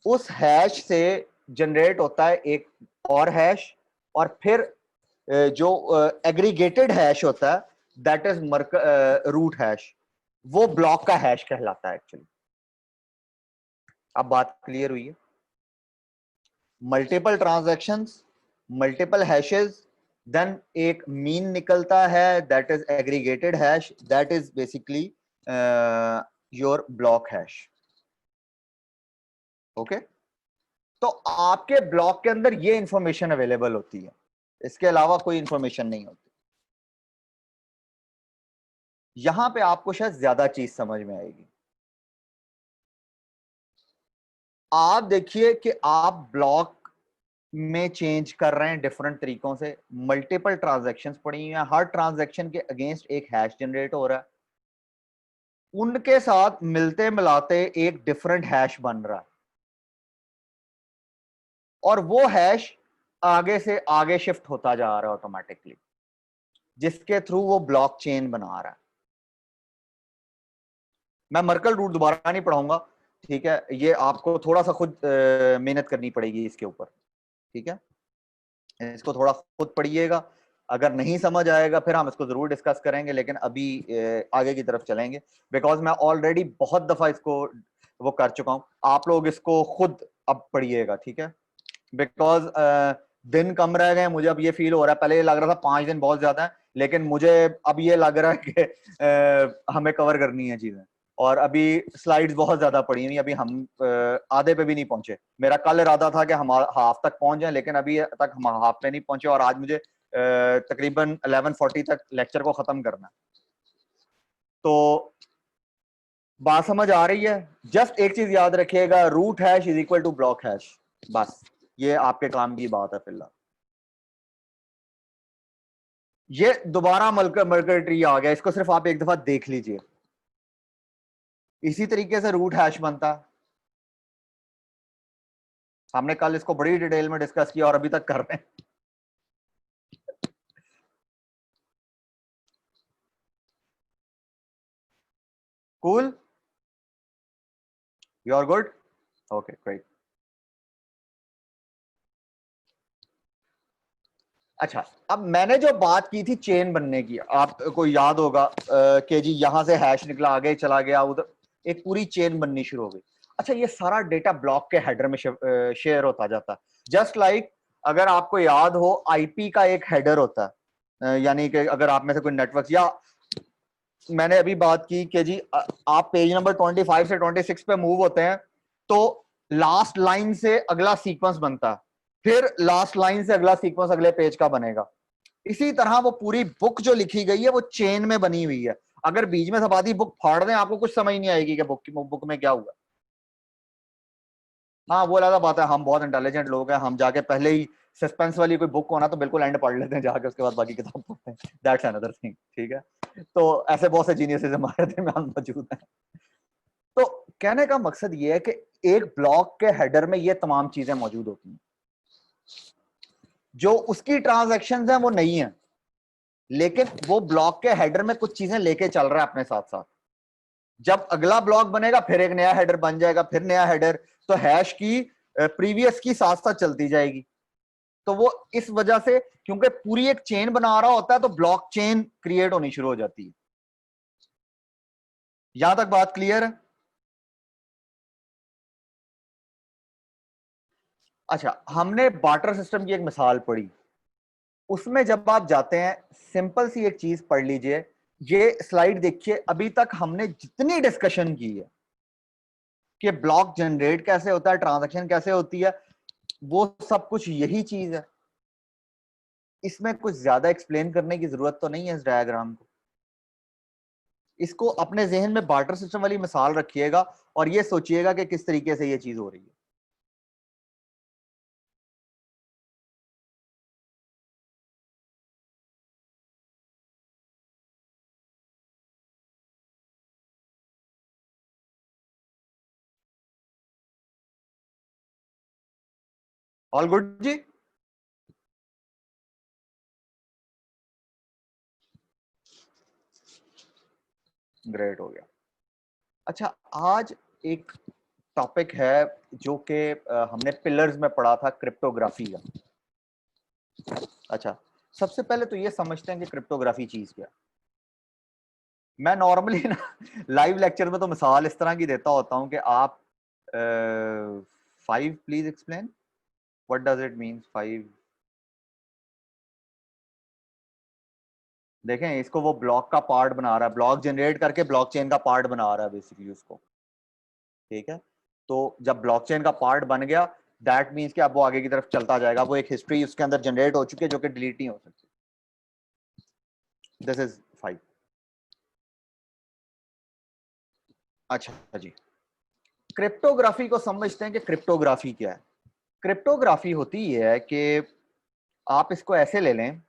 उस हैश से जनरेट होता है एक और हैश, और फिर जो एग्रीगेटेड हैश होता है दैट इज रूट हैश, वो ब्लॉक का हैश कहलाता है एक्चुअली। अब बात क्लियर हुई है? Multiple transactions, multiple hashes, then एक मीन निकलता है that is aggregated hash, that is basically your block hash. Okay, तो आपके ब्लॉक के अंदर ये इंफॉर्मेशन अवेलेबल होती है, इसके अलावा कोई इंफॉर्मेशन नहीं होती। यहां पे आपको शायद ज्यादा चीज समझ में आएगी। आप देखिए कि आप ब्लॉक में चेंज कर रहे हैं डिफरेंट तरीकों से, मल्टीपल ट्रांजैक्शंस पड़ी हुई हैं, हर ट्रांजैक्शन के अगेंस्ट एक हैश जनरेट हो रहा है, उनके साथ मिलते मिलाते एक डिफरेंट हैश बन रहा है, और वो हैश आगे से आगे शिफ्ट होता जा रहा है ऑटोमेटिकली, जिसके थ्रू वो ब्लॉक चेन बना रहा है। मैं मर्कल रूट दोबारा नहीं पढ़ाऊंगा, ठीक है, ये आपको थोड़ा सा खुद मेहनत करनी पड़ेगी इसके ऊपर, ठीक है, इसको थोड़ा खुद पढ़िएगा, अगर नहीं समझ आएगा फिर हम इसको जरूर डिस्कस करेंगे, लेकिन अभी आगे की तरफ चलेंगे, बिकॉज मैं ऑलरेडी बहुत दफा इसको वो कर चुका हूं, आप लोग इसको खुद अब पढ़िएगा, ठीक है, बिकॉज दिन कम रह गए, मुझे अब ये फील हो रहा है, पहले ये लग रहा था 5 दिन बहुत ज्यादा है, लेकिन मुझे अब ये लग रहा है कि हमें कवर करनी है चीजें, और अभी स्लाइड्स बहुत ज्यादा पड़ी हुई, अभी हम आधे पे भी नहीं पहुंचे, मेरा कल इरादा था कि हम हाफ तक पहुंच जाए, लेकिन अभी तक हम हाफ पे नहीं पहुंचे, और आज मुझे तकरीबन 11:40 तक लेक्चर को खत्म करना है। तो बात समझ आ रही है? जस्ट एक चीज याद रखिएगा, root hash is equal to block hash, बस ये आपके काम की बात है फिलहाल। ये दोबारा मर्कल ट्री आ गया, इसको सिर्फ आप एक दफा देख लीजिए, इसी तरीके से रूट हैश बनता है, हमने कल इसको बड़ी डिटेल में डिस्कस किया और अभी तक कर रहे हैं। Cool, you are good, okay great. अच्छा, अब मैंने जो बात की थी चेन बनने की, आपको याद होगा कि जी यहां से हैश निकला, आगे चला गया उधर, एक पूरी चेन बननी शुरू हो गई। अच्छा, ये सारा डेटा ब्लॉक के हेडर में शेयर होता जाता है, जस्ट लाइक अगर आपको याद हो आईपी का एक हेडर होता है, यानी कि अगर आप में से कोई नेटवर्क, या मैंने अभी बात की कि जी आप पेज नंबर 25 से 26 पे मूव होते हैं, तो लास्ट लाइन से अगला सीक्वेंस बनता है, फिर लास्ट लाइन से अगला सीक्वेंस अगले पेज का बनेगा। इसी तरह वो पूरी बुक जो लिखी गई है वो चेन में बनी हुई है, अगर बीच में सब आधी बुक फाड़ दें आपको कुछ समझ नहीं आएगी कि बुक में क्या हुआ। हाँ, वो अलग बात है, हम बहुत इंटेलिजेंट लोग हैं, हम जाके पहले ही सस्पेंस वाली कोई बुक होना तो बिल्कुल एंड पढ़ लेते हैं जाके, उसके बाद बाकी किताब पढ़ते हैं, दैट्स अनदर थिंग, ठीक है। तो ऐसे बहुत से जीनियसेस हमारे दरमियान मौजूद हैं। तो कहने का मकसद ये है कि एक ब्लॉक के हेडर में ये तमाम चीजें मौजूद होती हैं, जो उसकी ट्रांजैक्शंस हैं वो नहीं है, लेकिन वो ब्लॉक के हेडर में कुछ चीजें लेके चल रहा है अपने साथ साथ, जब अगला ब्लॉक बनेगा फिर एक नया हेडर बन जाएगा, फिर नया हेडर, तो हैश की प्रीवियस की साथ साथ चलती जाएगी। तो वो इस वजह से, क्योंकि पूरी एक चेन बना रहा होता है, तो ब्लॉक चेन क्रिएट होनी शुरू हो जाती है। यहां तक बात क्लियर है? अच्छा, हमने बार्टर सिस्टम की एक मिसाल पढ़ी, उसमें जब आप जाते हैं, सिंपल सी एक चीज पढ़ लीजिए, ये स्लाइड देखिए, अभी तक हमने जितनी डिस्कशन की है कि ब्लॉक जनरेट कैसे होता है, ट्रांजैक्शन कैसे होती है, वो सब कुछ यही चीज है, इसमें कुछ ज्यादा एक्सप्लेन करने की जरूरत तो नहीं है इस डायग्राम को। इसको अपने जहन में बार्टर सिस्टम वाली मिसाल रखिएगा और ये सोचिएगा कि किस तरीके से ये चीज हो रही है। ऑल गुड जी? ग्रेट, हो गया। अच्छा, आज एक टॉपिक है जो कि हमने पिलर्स में पढ़ा था, क्रिप्टोग्राफी का। अच्छा, सबसे पहले तो ये समझते हैं कि क्रिप्टोग्राफी चीज क्या है। मैं नॉर्मली ना लाइव लेक्चर में तो मिसाल इस तरह की देता होता हूं कि आप 5 please explain what does it mean 5। देखें, इसको वो ब्लॉक का पार्ट बना रहा है, ब्लॉक जनरेट करके ब्लॉकचेन का पार्ट बना रहा है बेसिकली उसको, ठीक है। तो जब ब्लॉकचेन का पार्ट बन गया, दैट मीन्स कि अब वो आगे की तरफ चलता जाएगा, वो एक हिस्ट्री उसके अंदर जनरेट हो चुकी है जो कि डिलीट नहीं हो सकती। This is 5। अच्छा जी, क्रिप्टोग्राफी को समझते हैं कि क्रिप्टोग्राफी क्या है। क्रिप्टोग्राफी होती है कि आप इसको ऐसे ले लें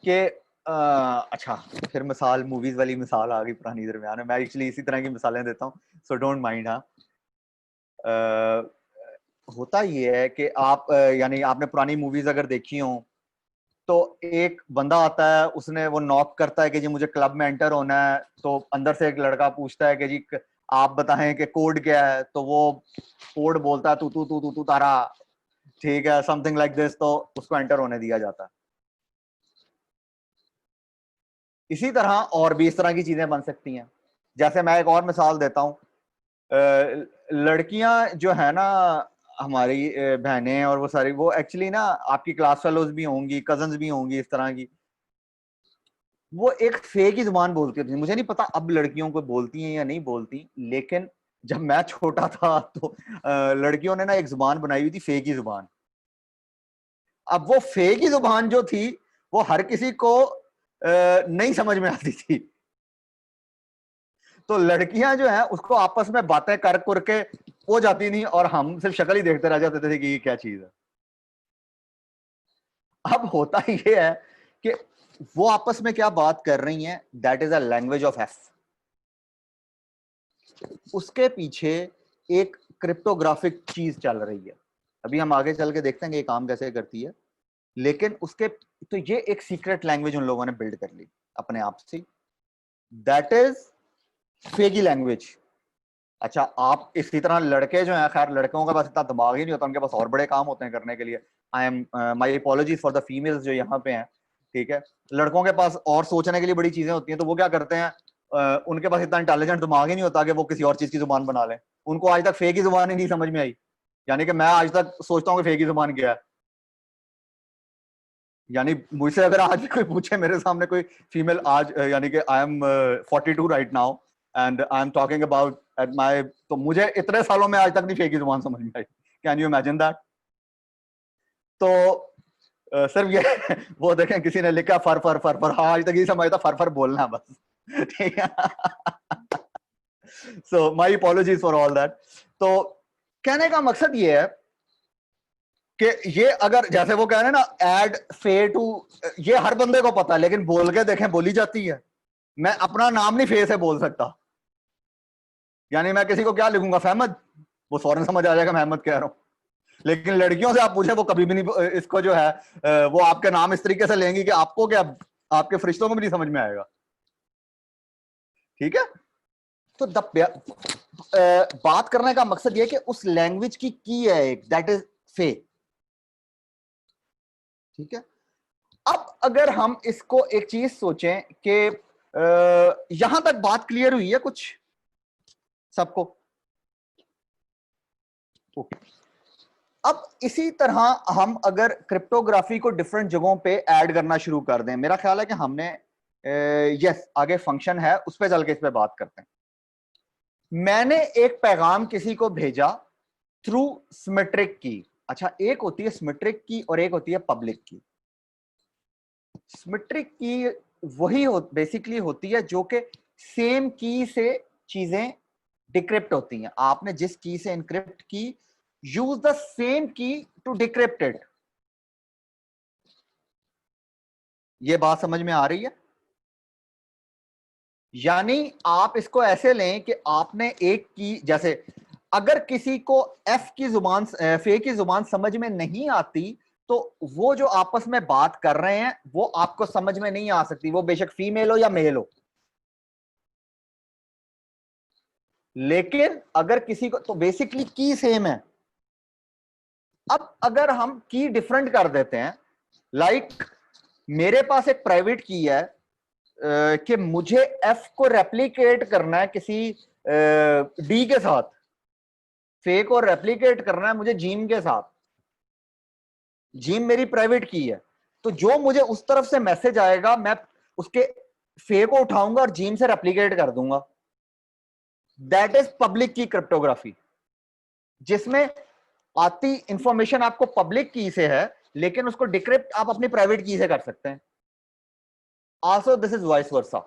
कि अच्छा, फिर मिसाल मूवीज वाली मिसाल आ गई पुरानी दरमियान में। मैं एक्चुअली इसी तरह की मिसालें देता हूँ, सो डोंट माइंड। हाँ, होता ये है कि आप यानी आपने पुरानी मूवीज अगर देखी हो तो एक बंदा आता है, उसने वो नॉक करता है कि जी मुझे क्लब में एंटर होना है, तो अंदर से एक लड़का पूछता है कि जी आप बताएं कि कोड क्या है, तो वो कोड बोलता है तू तू तू तू तू तारा, ठीक है, समथिंग लाइक दिस, तो उसको एंटर होने दिया जाता है। इसी तरह और भी इस तरह की चीजें बन सकती हैं। जैसे मैं एक और मिसाल देता हूँ, लड़कियां जो है ना हमारी बहनें और वो सारी, वो एक्चुअली ना आपकी क्लास फेलोज भी होंगी, कजन्स भी होंगी इस तरह की, वो एक फेक ही जुबान बोलती होती है। मुझे नहीं पता अब लड़कियों को बोलती हैं या नहीं बोलती, लेकिन जब मैं छोटा था तो लड़कियों ने ना एक जुबान बनाई हुई थी, फेक ही जुबान। अब वो फेक ही जुबान जो थी वो हर किसी को नहीं समझ में आती थी, तो लड़कियां जो है उसको आपस में बातें कर करके हो जाती नहीं, और हम सिर्फ शक्ल ही देखते रह जाते थे कि ये क्या चीज है। अब होता ये है कि वो आपस में क्या बात कर रही हैं, that is a language of F. उसके पीछे एक क्रिप्टोग्राफिक चीज चल रही है। अभी हम आगे चल के देखते हैं कि ये काम कैसे करती है, लेकिन उसके तो ये एक सीक्रेट लैंग्वेज उन लोगों ने बिल्ड कर ली अपने आप से, दैट इज फेगी लैंग्वेज। अच्छा, आप इसी तरह लड़के जो हैं, खैर लड़कों के पास इतना दिमाग ही नहीं होता, उनके पास और बड़े काम होते हैं करने के लिए। I am my apologies for the females जो यहाँ पे हैं, ठीक है। लड़कों के पास और सोचने के लिए बड़ी चीजें होती हैं, तो वो क्या करते हैं, उनके पास इतना इंटेलिजेंट दिमाग ही नहीं होता कि वो किसी और चीज की जुबान बना लें। उनको आज तक फेक की जुबान ही नहीं समझ में आई। यानी कि मैं आज तक सोचता हूँ कि फेक की जुबान क्या है। यानी मुझसे अगर आज भी कोई पूछे, मेरे सामने कोई फीमेल आज, यानी कि I am 42 right now and I am talking about at my, तो मुझे इतने सालों में आज तक नहीं फेकी जुबान समझ में आई। Can you imagine that? तो सिर्फ ये वो देखें, किसी ने लिखा फर फर फर फर, हाँ आज तक ये समझता फर फर बोलना बस, ठीक है। So my apologies for all that. तो कहने का मकसद ये है कि ये अगर जैसे वो कह रहे हैं ना एड फे टू, ये हर बंदे को पता है, लेकिन बोल के देखें बोली जाती है। मैं अपना नाम नहीं फे से बोल सकता, यानी मैं किसी को क्या लिखूंगा, फहमद, वो फौरन समझ आ जाएगा मैं अहमद कह रहा हूं। लेकिन लड़कियों से आप पूछे, वो कभी भी नहीं इसको जो है वो आपके नाम इस तरीके से लेंगी कि आपको क्या, आपके फरिश्तों को भी नहीं समझ में आएगा, ठीक है। तो बात करने का मकसद ये कि उस लैंग्वेज की है एक, दैट इज फे, ठीक है। अब अगर हम इसको एक चीज सोचें कि यहां तक बात क्लियर हुई है कुछ सबको? ओके। अब इसी तरह हम अगर क्रिप्टोग्राफी को डिफरेंट जगहों पे ऐड करना शुरू कर दें, मेरा ख्याल है कि हमने यस आगे फंक्शन है उस पर चल के इस पे बात करते हैं। मैंने एक पैगाम किसी को भेजा थ्रू सिमेट्रिक की। अच्छा, एक होती है सिमेट्रिक की और एक होती है पब्लिक की। सिमेट्रिक की वही बेसिकली होती है जो कि सेम की से चीजें डिक्रिप्ट होती हैं। आपने जिस की से इनक्रिप्ट की, यूज द सेम की टू डिक्रिप्ट इट। ये बात समझ में आ रही है? यानी आप इसको ऐसे लें कि आपने एक की, जैसे अगर किसी को एफ की जुबान, फे की जुबान समझ में नहीं आती, तो वो जो आपस में बात कर रहे हैं वो आपको समझ में नहीं आ सकती, वो बेशक फीमेल हो या मेल हो। लेकिन अगर किसी को, तो बेसिकली की सेम है। अब अगर हम की डिफरेंट कर देते हैं, लाइक मेरे पास एक प्राइवेट की है कि मुझे एफ को रेप्लिकेट करना है किसी डी के साथ, फे को रेप्लिकेट करना है मुझे जीम के साथ। जीम मेरी प्राइवेट की है, तो जो मुझे उस तरफ से मैसेज आएगा मैं उसके फे को उठाऊंगा और जीम से रेप्लिकेट कर दूंगा। दैट इज पब्लिक की क्रिप्टोग्राफी, जिसमें आती इंफॉर्मेशन आपको पब्लिक की से है, लेकिन उसको डिक्रिप्ट आप अपनी प्राइवेट की से कर सकते हैं। Also this is vice versa.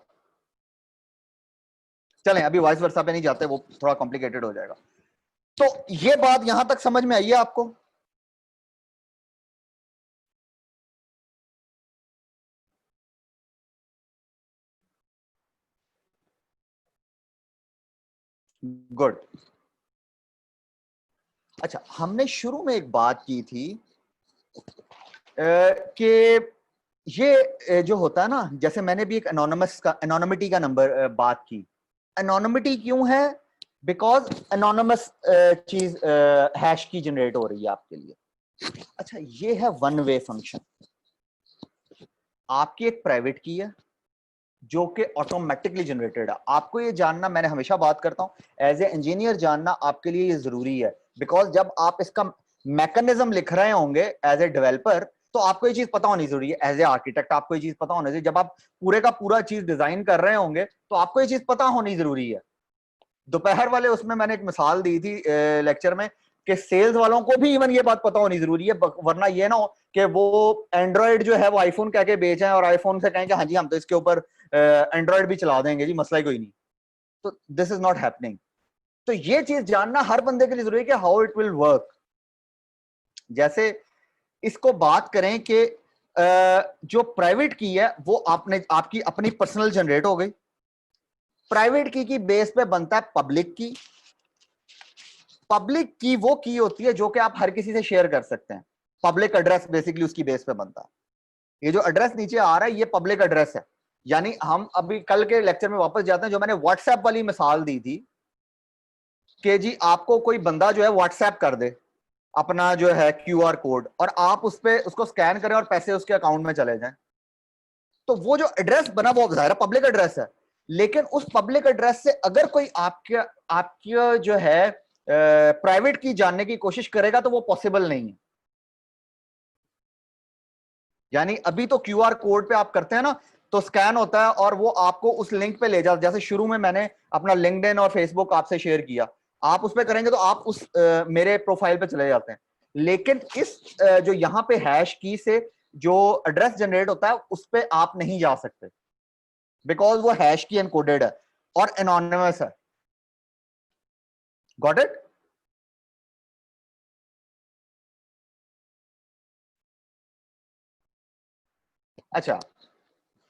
चलें अभी वाइस वर्सा पे नहीं जाते, वो थोड़ा कॉम्प्लिकेटेड हो जाएगा। तो ये बात यहां तक समझ में आई है आपको? गुड। अच्छा, हमने शुरू में एक बात की थी कि ये जो होता है ना, जैसे मैंने भी एक एनोनिमिटी का नंबर बात की। एनोनिमिटी क्यों है? बिकॉज एनोनिमस चीज हैश की जनरेट हो रही है आपके लिए। अच्छा, ये है वन वे फंक्शन। आपकी एक प्राइवेट की है जो कि ऑटोमेटिकली जनरेटेड है। आपको ये जानना, मैंने हमेशा बात करता हूं एज ए इंजीनियर जानना आपके लिए ये जरूरी है, बिकॉज जब आप इसका मैकेनिज्म लिख रहे होंगे एज ए डेवलपर, तो आपको ये चीज पता होनी जरूरी है। एज ए आर्किटेक्ट आपको ये चीज पता होनी चाहिए। जब आप पूरे का पूरा चीज डिजाइन कर रहे होंगे तो आपको ये चीज पता होनी जरूरी है। दोपहर वाले उसमें मैंने एक मिसाल दी थी लेक्चर में कि सेल्स वालों को भी इवन ये बात पता होनी जरूरी है, वरना ये ना हो कि वो एंड्रॉइड जो है वो आईफोन कह के बेच है और आईफोन से कहें कि हाँ जी हम तो इसके ऊपर एंड्रॉइड भी चला देंगे जी, मसला ही कोई नहीं। तो दिस इज नॉट हैपनिंग। तो ये चीज जानना हर बंदे के लिए जरूरी है कि हाउ इट विल वर्क। जैसे इसको बात करें कि जो प्राइवेट की है वो आपने आपकी अपनी पर्सनल जनरेट हो गई। प्राइवेट की बेस पे बनता है पब्लिक की। पब्लिक की वो की होती है जो कि आप हर किसी से शेयर कर सकते हैं। पब्लिक एड्रेस बेसिकली उसकी बेस पे बनता है। ये जो एड्रेस नीचे आ रहा है ये पब्लिक एड्रेस है। यानी हम अभी कल के लेक्चर में वापस जाते हैं, जो मैंने व्हाट्सएप वाली मिसाल दी थी कि जी आपको कोई बंदा जो है व्हाट्सएप कर दे अपना जो है क्यूआर कोड, और आप उस पे उसको स्कैन करें और पैसे उसके अकाउंट में चले जाएं, तो वो जो एड्रेस बना वो जाहिर है पब्लिक एड्रेस है। लेकिन उस पब्लिक एड्रेस से अगर कोई आपके आपके जो है प्राइवेट की जानने की कोशिश करेगा तो वो पॉसिबल नहीं है। यानी अभी तो क्यूआर कोड पे आप करते हैं ना, तो स्कैन होता है और वो आपको उस लिंक पे ले जाता। जैसे शुरू में मैंने अपना लिंक्डइन और फेसबुक आपसे शेयर किया, आप उस पे करेंगे तो आप उस मेरे प्रोफाइल पे चले जाते हैं। लेकिन इस जो यहाँ पे हैश की से जो एड्रेस जनरेट होता है उस पे आप नहीं जा सकते, बिकॉज वो हैश की एनकोडेड है और एनोनिमस है। Got it? अच्छा,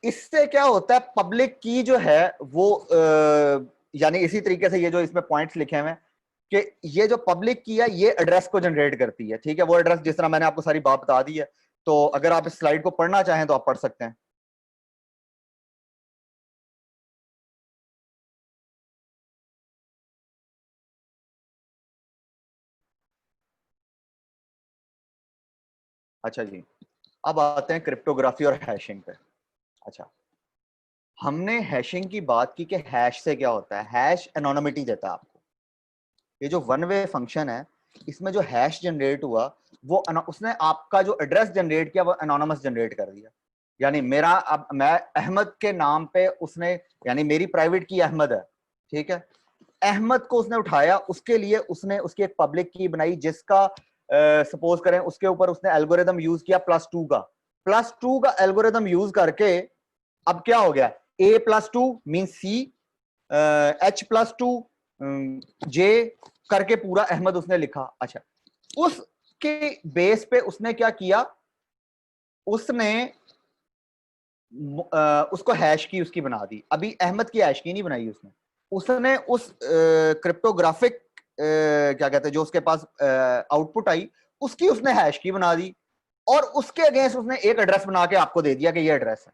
इससे क्या होता है, पब्लिक की जो है वो यानी इसी तरीके से ये जो इसमें पॉइंट्स लिखे हुए हैं कि ये जो पब्लिक की है ये एड्रेस को जनरेट करती है। ठीक है, वो एड्रेस जिस तरह मैंने आपको सारी बात बता दी है, तो अगर आप इस स्लाइड को पढ़ना चाहें तो आप पढ़ सकते हैं। अच्छा जी, अब आते हैं क्रिप्टोग्राफी और हैशिंग पे। अच्छा, हमने हैशिंग की बात की कि हैश से क्या होता है। हैश एनोनिमिटी देता है आपको। ये जो वन वे फंक्शन है इसमें जो हैश जनरेट हुआ वो उसने आपका जो एड्रेस जनरेट किया वो एनोनिमस जनरेट कर दिया। यानी मेरा, अब मैं अहमद के नाम पे उसने, यानी मेरी प्राइवेट की अहमद है, ठीक है, अहमद को उसने उठाया, उसके लिए उसने उसकी एक पब्लिक की बनाई जिसका सपोज करें उसके ऊपर उसने एल्गोरिदम यूज किया +2 का। +2 का एल्गोरिदम यूज करके अब क्या हो गया, A+2 mean C, H+2 J करके पूरा अहमद उसने लिखा। अच्छा, उसके बेस पे उसने क्या किया, उसने उसको हैश की उसकी बना दी। अभी अहमद की हैश की नहीं बनाई उसने। उसने उस क्रिप्टोग्राफिक क्या कहते हैं जो उसके पास आउटपुट आई उसकी उसने हैश की बना दी, और उसके अगेंस्ट उसने एक एड्रेस बना के आपको दे दिया कि ये एड्रेस है।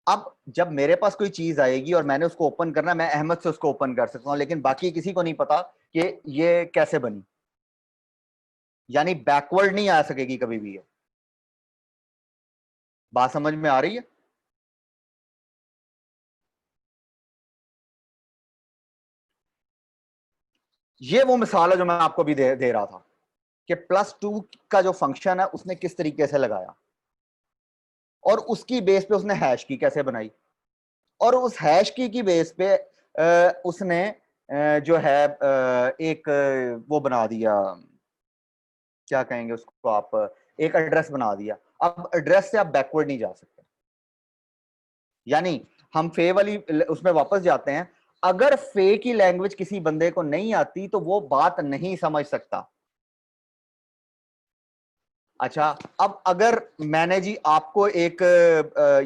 अब जब मेरे पास कोई चीज आएगी और मैंने उसको ओपन करना, मैं अहमद से उसको ओपन कर सकता हूं, लेकिन बाकी किसी को नहीं पता कि ये कैसे बनी। यानी बैकवर्ड नहीं आ सकेगी कभी भी। ये बात समझ में आ रही है? ये वो मिसाल है जो मैं आपको भी दे रहा था कि +2 का जो फंक्शन है उसने किस तरीके से लगाया और उसकी बेस पे उसने हैश की कैसे बनाई, और उस हैश की बेस पे उसने जो है एक वो बना दिया, क्या कहेंगे उसको आप, एक एड्रेस बना दिया। अब एड्रेस से आप बैकवर्ड नहीं जा सकते। यानी हम फे वाली उसमें वापस जाते हैं। अगर फे की लैंग्वेज किसी बंदे को नहीं आती तो वो बात नहीं समझ सकता। अच्छा, अब अगर मैंने जी आपको एक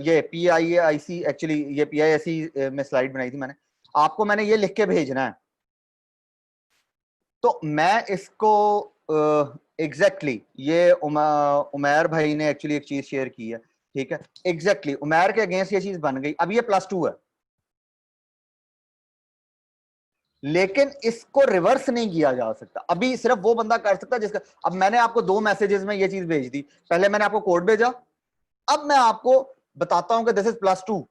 ये PIAIC, एक्चुअली ये PISC में स्लाइड बनाई थी मैंने, आपको मैंने ये लिख के भेजना है, तो मैं इसको एग्जैक्टली ये उमैर भाई ने एक्चुअली एक चीज शेयर की है, ठीक है, एग्जैक्टली उमैर के अगेंस्ट ये चीज बन गई। अब ये +2 है, लेकिन इसको रिवर्स नहीं किया जा सकता। अभी सिर्फ वो बंदा कर सकता जिसका, अब मैंने आपको 2 मैसेजेस में ये चीज भेज दी, पहले मैंने आपको कोड भेजा, अब मैं आपको बताता हूं कि दिस इज +2,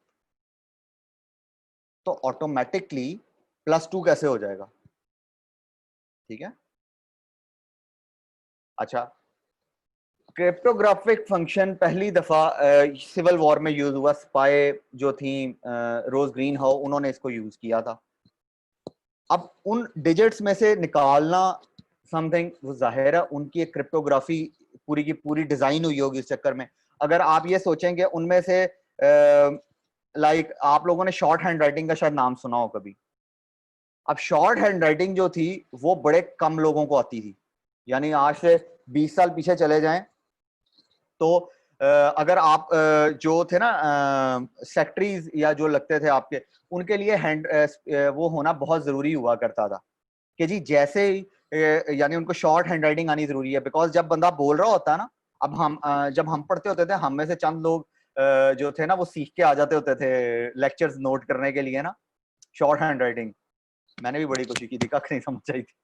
तो ऑटोमेटिकली +2 कैसे हो जाएगा, ठीक है। अच्छा, क्रिप्टोग्राफिक फंक्शन पहली दफा सिविल वॉर में यूज हुआ, स्पाई जो थी रोज ग्रीन हाउ, उन्होंने इसको यूज किया था। अब उन डिजिट्स में से निकालना समथिंग, वो जाहिर है उनकी एक क्रिप्टोग्राफी पूरी की पूरी डिजाइन हुई होगी इस चक्कर में। अगर आप ये सोचेंगे उनमें से लाइक आप लोगों ने शॉर्ट हैंड राइटिंग का शायद नाम सुना हो कभी। अब शॉर्ट हैंड राइटिंग जो थी वो बड़े कम लोगों को आती थी, यानी आज से 20 साल पीछे चले जाएं तो अगर आप जो थे ना सेक्रेटरीज या जो लगते थे आपके, उनके लिए हैंड वो होना बहुत जरूरी हुआ करता था कि जी जैसे ही यानी उनको शॉर्ट हैंड राइटिंग आनी जरूरी है, बिकॉज जब बंदा बोल रहा होता है ना, अब हम जब हम पढ़ते होते थे, हम में से चंद लोग जो थे ना वो सीख के आ जाते होते थे लेक्चर्स नोट करने के लिए ना शॉर्ट हैंड राइटिंग। मैंने भी बड़ी कोशिश की थी, कख नहीं समझ आई थी,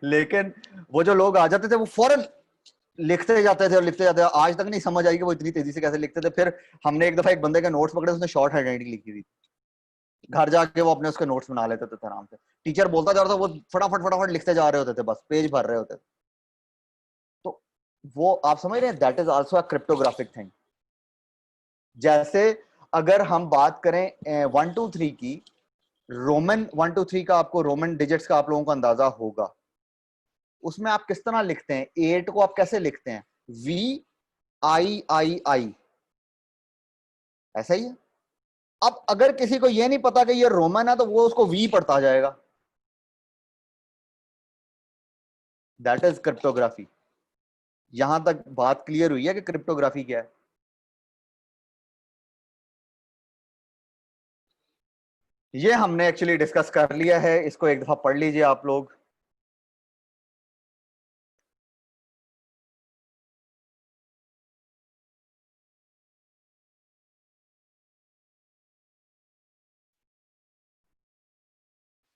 लेकिन वो जो लोग आ जाते थे वो फौरन लिखते जाते थे और लिखते जाते थे। आज तक नहीं समझ आई कि वो इतनी तेजी से कैसे लिखते थे। फिर हमने एक दफा एक बंदे के नोट्स पकड़े, उसने शॉर्ट हैंड राइटिंग लिखी थी, घर जाके वो अपने उसके नोट्स बना लेते थे आराम से। टीचर बोलता जा रहा था, वो फटाफट फटाफट लिखते जा रहे होते थे, बस पेज भर रहे होते थे। तो वो आप समझ रहे हैं, that is also a cryptographic thing. जैसे अगर हम बात करें 1 2 3 की, रोमन 1 2 3 का, आपको रोमन डिजिट्स का आप लोगों को अंदाजा होगा, उसमें आप किस तरह लिखते हैं? 8 को आप कैसे लिखते हैं? VIII, ऐसा ही है। अब अगर किसी को यह नहीं पता कि ये रोमन है तो वो उसको वी पढ़ता जाएगा, दैट इज क्रिप्टोग्राफी। यहां तक बात क्लियर हुई है कि क्रिप्टोग्राफी क्या है? ये हमने एक्चुअली डिस्कस कर लिया है, इसको एक दफा पढ़ लीजिए आप लोग।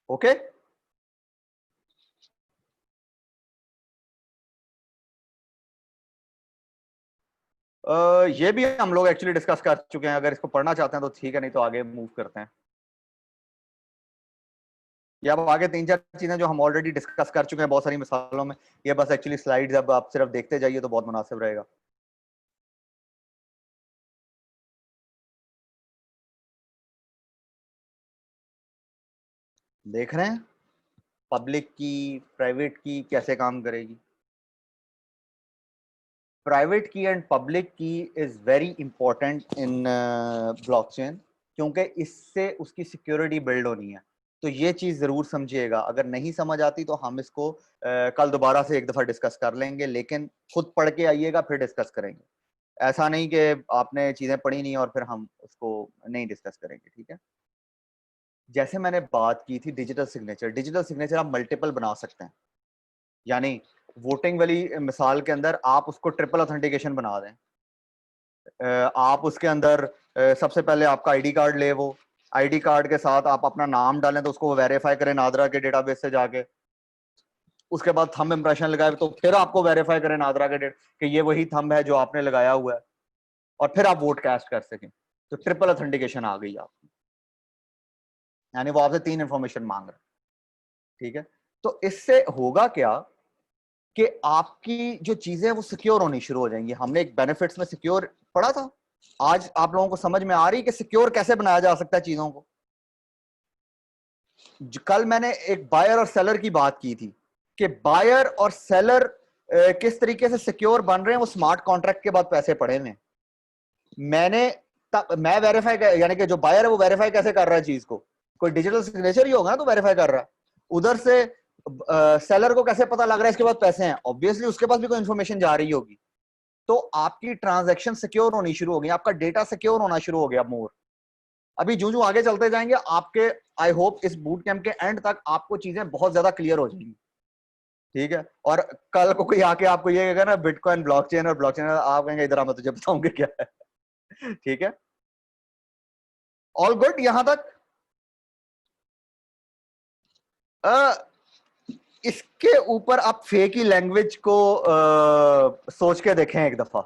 ओके, ये भी हम लोग एक्चुअली डिस्कस कर चुके हैं। अगर इसको पढ़ना चाहते हैं तो ठीक है, नहीं तो आगे मूव करते हैं। या अब आगे 3 4 चीजें जो हम ऑलरेडी डिस्कस कर चुके हैं बहुत सारी मिसालों में, ये बस एक्चुअली स्लाइड्स अब आप सिर्फ देखते जाइए तो बहुत मुनासिब रहेगा। देख रहे हैं पब्लिक की प्राइवेट की कैसे काम करेगी। प्राइवेट की एंड पब्लिक की is very important in blockchain, क्योंकि इससे उसकी सिक्योरिटी बिल्ड होनी है। तो ये चीज जरूर समझिएगा। अगर नहीं समझ आती तो हम इसको कल दोबारा से एक दफा डिस्कस कर लेंगे, लेकिन खुद पढ़ के आइएगा फिर डिस्कस करेंगे। ऐसा नहीं कि आपने चीजें पढ़ी नहीं और फिर हम उसको नहीं डिस्कस करेंगे, ठीक है। जैसे मैंने बात की थी डिजिटल सिग्नेचर, डिजिटल सिग्नेचर आप मल्टीपल बना सकते हैं, यानी वोटिंग वाली मिसाल के अंदर आप उसको ट्रिपल ऑथेंटिकेशन बना दें। आप उसके अंदर सबसे पहले आपका आईडी कार्ड ले, वो आईडी कार्ड के साथ आप अपना नाम डालें तो उसको वेरीफाई करें नादरा के डेटाबेस से जाके। उसके बाद थंब इंप्रेशन लगाए तो फिर आपको वेरीफाई करें नादरा के डेट कि ये वही थंब है जो आपने लगाया हुआ है, और फिर आप वोट कास्ट कर सकें। तो ट्रिपल ऑथेंटिकेशन आ गई आप, यानी वो आपसे 3 इंफॉर्मेशन मांग रहे हैं, ठीक है। तो इससे होगा क्या कि आपकी जो चीजें वो सिक्योर होनी शुरू हो जाएंगी। हमने एक बेनिफिट्स में सिक्योर पढ़ा था, आज आप लोगों को समझ में आ रही है कि सिक्योर कैसे बनाया जा सकता है चीजों को। कल मैंने एक बायर और सेलर की बात की थी कि बायर और सेलर किस तरीके से सिक्योर बन रहे हैं, वो स्मार्ट कॉन्ट्रैक्ट के बाद पैसे पड़े हुए। मैंने मैं वेरीफाई, यानी कि जो बायर है वो वेरीफाई कैसे कर रहा है चीज को, कोई डिजिटल सिग्नेचर ही होगा ना तो वेरीफाई कर रहा है। उधर से सेलर को कैसे पता लग रहा है इसके पास पैसे हैं, ऑब्वियसली उसके पास भी कोई इंफॉर्मेशन जा रही होगी। तो आपकी ट्रांजैक्शन सिक्योर होनी शुरू हो गई, आपका डेटा सिक्योर होना शुरू हो गया मोर। अभी जो जो आगे चलते जाएंगे आपके, आई होप इस बूट कैंप के एंड तक आपको चीजें बहुत ज्यादा क्लियर हो जाएंगी, ठीक है। और कल को कोई आके आपको ये कहेगा ना बिटकॉइन ब्लॉकचेन और ब्लॉकचेन, आप कहेंगे इधर मैं तुझे बताऊंगा क्या है। ठीक है, ऑल गुड यहां तक। इसके ऊपर आप फेक ही लैंग्वेज को सोच के देखें एक दफा,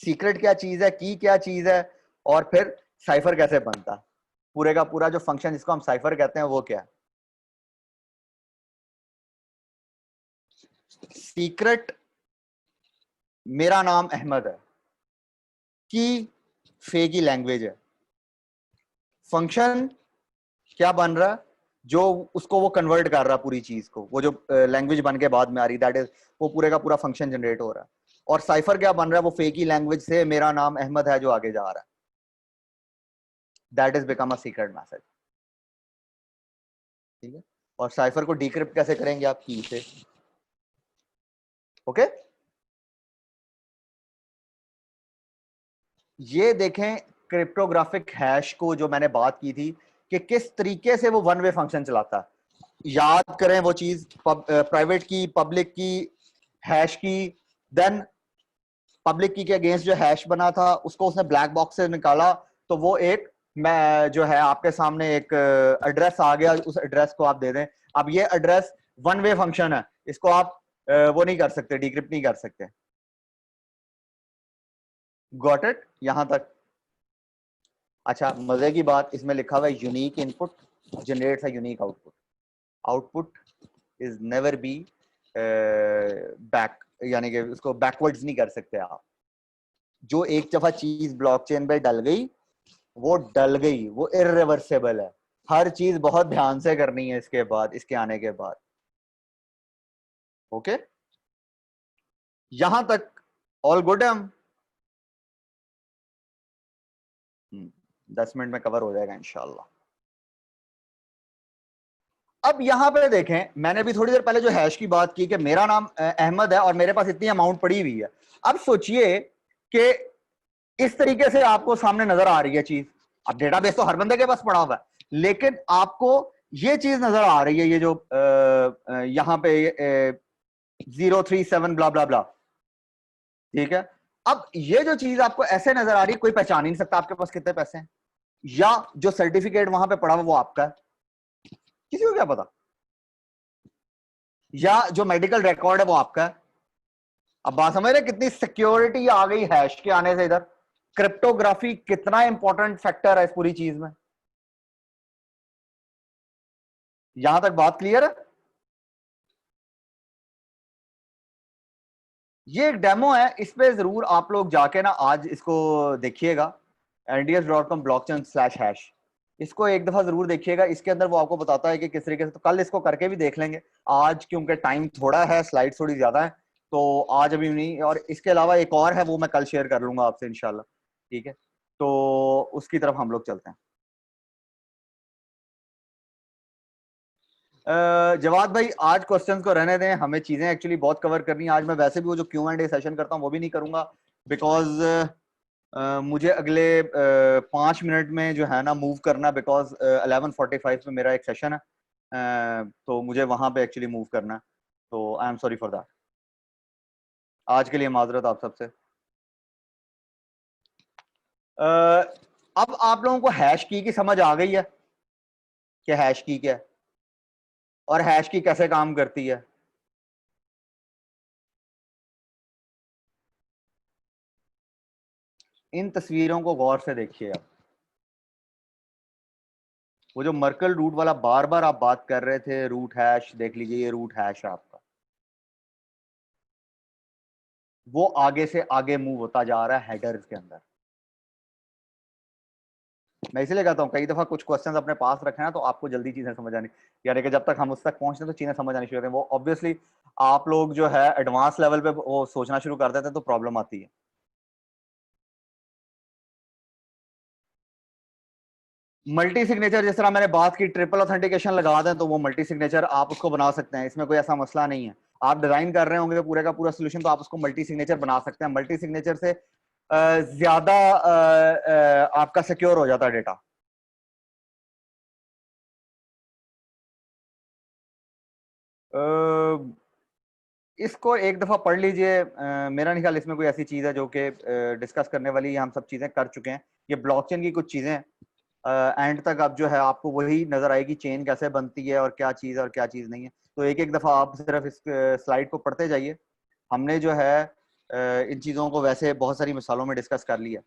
सीक्रेट क्या चीज है, की क्या चीज है, और फिर साइफर कैसे बनता है। पूरे का पूरा जो फंक्शन जिसको हम साइफर कहते हैं वो क्या है। सीक्रेट मेरा नाम अहमद है, की फेक ही लैंग्वेज है, फंक्शन क्या बन रहा है जो उसको वो कन्वर्ट कर रहा है पूरी चीज को, वो जो लैंग्वेज बन के बाद में आ रही, दैट इज वो पूरे का पूरा फंक्शन जनरेट हो रहा है। और साइफर क्या बन रहा है, वो फेक ही लैंग्वेज से मेरा नाम अहमद है जो आगे जा रहा है, that is become a secret message. ठीक है, और साइफर को डिक्रिप्ट कैसे करेंगे आप, की से। ओके, ये देखें क्रिप्टोग्राफिक हैश को जो मैंने बात की थी कि किस तरीके से वो वन वे फंक्शन चलाता है। याद करें वो चीज, प्राइवेट की, पब्लिक की, हैश की, देन पब्लिक की के अगेंस्ट जो हैश बना था उसको उसने ब्लैक बॉक्स से निकाला, तो वो एक, मैं जो है आपके सामने एक एड्रेस आ गया, उस एड्रेस को आप दे दें। अब ये एड्रेस वन वे फंक्शन है, इसको आप वो नहीं कर सकते, डिक्रिप्ट नहीं कर सकते। गॉट इट यहां तक। अच्छा, मजे की बात, इसमें लिखा हुआ है unique input generates a unique output. Output is never be back, यानी कि उसको बैकवर्ड्स नहीं कर सकते आप। जो एक दफा चीज ब्लॉकचेन पे डल गई वो डल गई, वो इररिवर्सिबल है। हर चीज बहुत ध्यान से करनी है इसके बाद, इसके आने के बाद। ओके, यहां तक ऑल गुड है हम। 10 मिनट में कवर हो जाएगा इंशाल्लाह। अब यहां पे देखें, मैंने भी थोड़ी देर पहले जो हैश की बात की कि मेरा नाम अहमद है और मेरे पास इतनी अमाउंट पड़ी हुई है। अब सोचिए कि इस तरीके से आपको सामने नजर आ रही है चीज। अब डेटाबेस तो हर बंदे के पास पड़ा हुआ है, लेकिन आपको ये चीज नजर आ रही है, ये जो यहां पे 037 ब्ला ब्ला ब्ला, ठीक है। अब ये जो चीज आपको ऐसे नजर आ रही है, कोई पहचान ही नहीं सकता आपके पास कितने पैसे हैं, या जो सर्टिफिकेट वहां पे पड़ा हुआ वो आपका है, किसी को क्या पता, या जो मेडिकल रिकॉर्ड है वो आपका है। अब बात समझ रहे कितनी सिक्योरिटी आ गई हैश के आने से। इधर क्रिप्टोग्राफी कितना इंपॉर्टेंट फैक्टर है इस पूरी चीज में। यहां तक बात क्लियर है। ये एक डेमो है, इस पे जरूर आप लोग जाके ना आज इसको देखिएगा, nds.com blockchain/hash। इसको एक दफा जरूर देखिएगा, इसके अंदर वो आपको बताता है कि किस तरीके से। तो कल इसको करके भी देख लेंगे, आज क्योंकि टाइम थोड़ा है, स्लाइड थोड़ी ज्यादा है, तो आज अभी नहीं। और इसके अलावा एक और है, वो मैं कल शेयर कर लूंगा आपसे इंशाल्लाह। ठीक है, तो उसकी तरफ हम लोग चलते हैं। जवाद भाई, आज क्वेश्चंस को रहने दें, हमें चीजें एक्चुअली बहुत कवर करनी है आज। मैं वैसे भी वो जो Q&A सेशन करता हूँ वो भी नहीं करूंगा, बिकॉज मुझे अगले 5 मिनट में जो है ना मूव करना, बिकॉज 11:45 में मेरा एक सेशन है, तो मुझे वहां पे एक्चुअली मूव करना है। तो I am sorry for that, आज के लिए माजरत आप सबसे। अब आप लोगों को हैश की समझ आ गई है कि हैश की क्या है और हैश की कैसे काम करती है। इन तस्वीरों को गौर से देखिए। अब वो जो मर्कल रूट वाला बार बार आप बात कर रहे थे, रूट हैश देख लीजिए, ये रूट हैश है आपका, वो आगे से आगे मूव होता जा रहा है हेडर्स के अंदर। मैं इसलिए कहता हूँ कई दफा कुछ क्वेश्चंस अपने पास रखे ना तो आपको जल्दी चीजें समझ आनी, यानी कि जब तक हम उस तक पहुंचते हैं तो चीजें समझ आनी शुरू होती हैं। वो ऑब्वियसली आप लोग जो है एडवांस लेवल पे वो सोचना शुरू कर देते हैं तो प्रॉब्लम आती है। मल्टी सिग्नेचर जिस तरह मैंने बात की, ट्रिपल ऑथेंटिकेशन लगा दें तो वो मल्टी सिग्नेचर आप उसको बना सकते हैं, इसमें कोई ऐसा मसला नहीं है। आप डिजाइन कर रहे होंगे पूरे का पूरा सोल्यूशन, तो आप उसको मल्टी सिग्नेचर बना सकते हैं। मल्टी सिग्नेचर से ज्यादा आपका सिक्योर हो जाता है डेटा। इसको एक दफा पढ़ लीजिए। मेरा नहीं ख्याल इसमें कोई ऐसी चीज है जो कि डिस्कस करने वाली है, हम सब चीजें कर चुके हैं। ये ब्लॉकचेन की कुछ चीजें एंड तक अब जो है आपको वही नजर आएगी, चेन कैसे बनती है और क्या चीज और क्या चीज नहीं है। तो एक एक दफा आप सिर्फ इस स्लाइड को पढ़ते जाइए। हमने जो है इन चीजों को वैसे बहुत सारी मिसालों में डिस्कस कर लिया।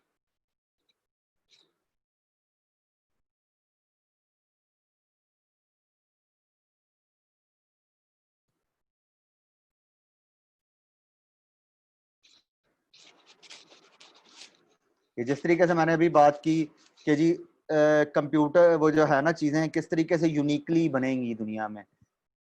कि जिस तरीके से मैंने अभी बात की कि जी कंप्यूटर वो जो है ना, चीजें किस तरीके से यूनिकली बनेंगी दुनिया में।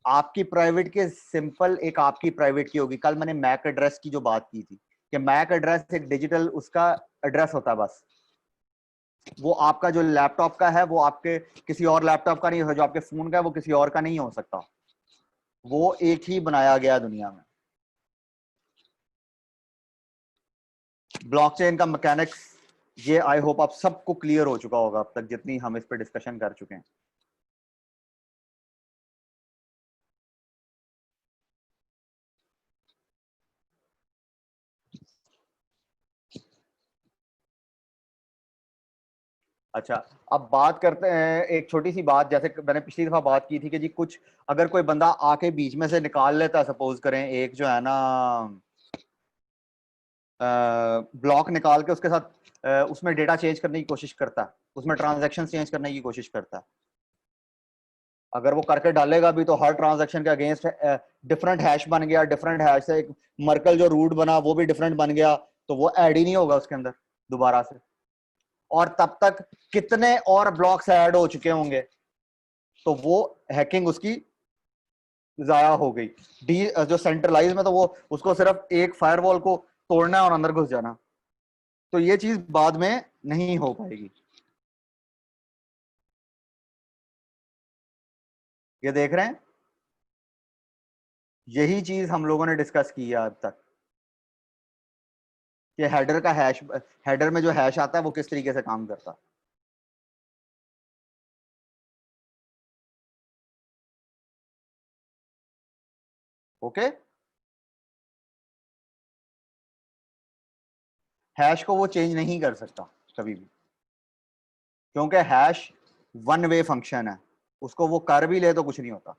आपकी प्राइवेट के सिंपल एक आपकी प्राइवेट की होगी। कल मैंने मैक एड्रेस की जो बात की थी कि मैक एड्रेस एक डिजिटल उसका एड्रेस होता है बस। वो आपका जो लैपटॉप का है वो आपके किसी और लैपटॉप का नहीं हो, जो आपके फोन का है वो किसी और का नहीं हो सकता। वो एक ही बनाया गया दुनिया में। ब्लॉकचेन का मैकेनिक्स ये आई होप आप सबको क्लियर हो चुका होगा अब तक, जितनी हम इस पर डिस्कशन कर चुके हैं। अच्छा, अब बात करते हैं एक छोटी सी बात, जैसे मैंने पिछली दफा बात की थी कि जी कुछ अगर कोई बंदा आके बीच में से निकाल लेता है, सपोज करें एक जो है ना ब्लॉक निकाल के उसके साथ उसमें डेटा चेंज करने की कोशिश करता है, उसमें ट्रांजैक्शन चेंज करने की कोशिश करता है। अगर वो करके डालेगा भी तो हर ट्रांजैक्शन के अगेंस्ट डिफरेंट हैश बन गया, डिफरेंट हैश से एक मर्कल जो रूट बना वो भी डिफरेंट बन गया, तो वो ऐड ही नहीं होगा उसके अंदर दोबारा से। और तब तक कितने और ब्लॉक्स ऐड हो चुके होंगे, तो वो हैकिंग उसकी जाया हो गई। डी जो सेंट्रलाइज में तो वो उसको सिर्फ एक फायरवॉल को तोड़ना है और अंदर घुस जाना। तो ये चीज बाद में नहीं हो पाएगी। ये देख रहे हैं, यही चीज हम लोगों ने डिस्कस की है अब तक कि हेडर का हैश, हेडर में जो हैश आता है वो किस तरीके से काम करता है। ओके, हैश को वो चेंज नहीं कर सकता कभी भी, क्योंकि हैश वन वे फंक्शन है, उसको वो कर भी ले तो कुछ नहीं होता।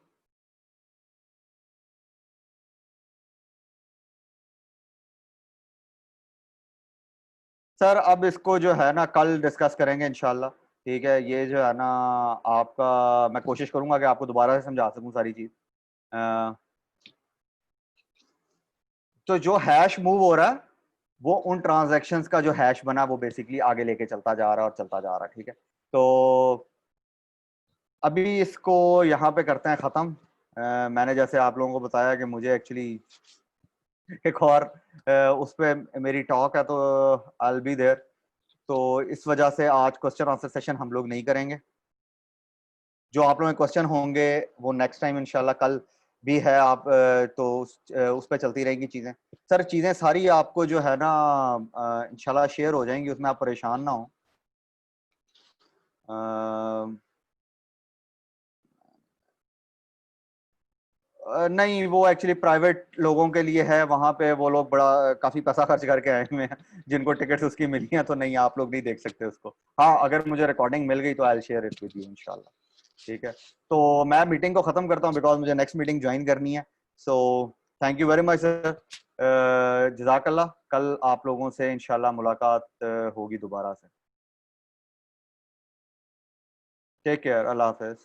सर अब इसको जो है ना कल डिस्कस करेंगे इंशाल्लाह। ठीक है, ये जो है ना आपका, मैं कोशिश करूंगा कि आपको दोबारा से समझा सकूं सारी चीज। अ, तो जो हैश मूव हो रहा है वो उन ट्रांजैक्शंस का जो हैश बना वो बेसिकली आगे लेके चलता जा रहा है और चलता जा रहा है। ठीक है, तो अभी इसको यहाँ पे करते हैं ख़त्म। मैंने जैसे आप लोगों को बताया कि मुझे एक्चुअली एक और उस पर मेरी टॉक है, तो आई बी देयर। तो इस वजह से आज क्वेश्चन आंसर सेशन हम लोग नहीं करेंगे। जो आप लोगों के क्वेश्चन होंगे वो नेक्स्ट टाइम इंशाल्लाह कल भी है। आप तो उस पर चलती रहेंगी चीज़ें। सर चीज़ें सारी आपको जो है ना इंशाल्लाह शेयर हो जाएंगी, उसमें आप परेशान ना हो। नहीं, वो एक्चुअली प्राइवेट लोगों के लिए है, वहां पे वो लोग बड़ा काफी पैसा खर्च करके आए हुए हैं जिनको टिकट्स उसकी मिली हैं, तो नहीं आप लोग नहीं देख सकते उसको। हाँ, अगर मुझे रिकॉर्डिंग मिल गई तो I will share it with you इंशाल्लाह। ठीक है, तो मैं मीटिंग को खत्म करता हूँ बिकॉज मुझे नेक्स्ट मीटिंग ज्वाइन करनी है। So thank you very much sir, जजाकल्ला। कल आप लोगों से इंशाल्लाह मुलाकात होगी दोबारा से। टेक केयर, अल्लाह हाफिज।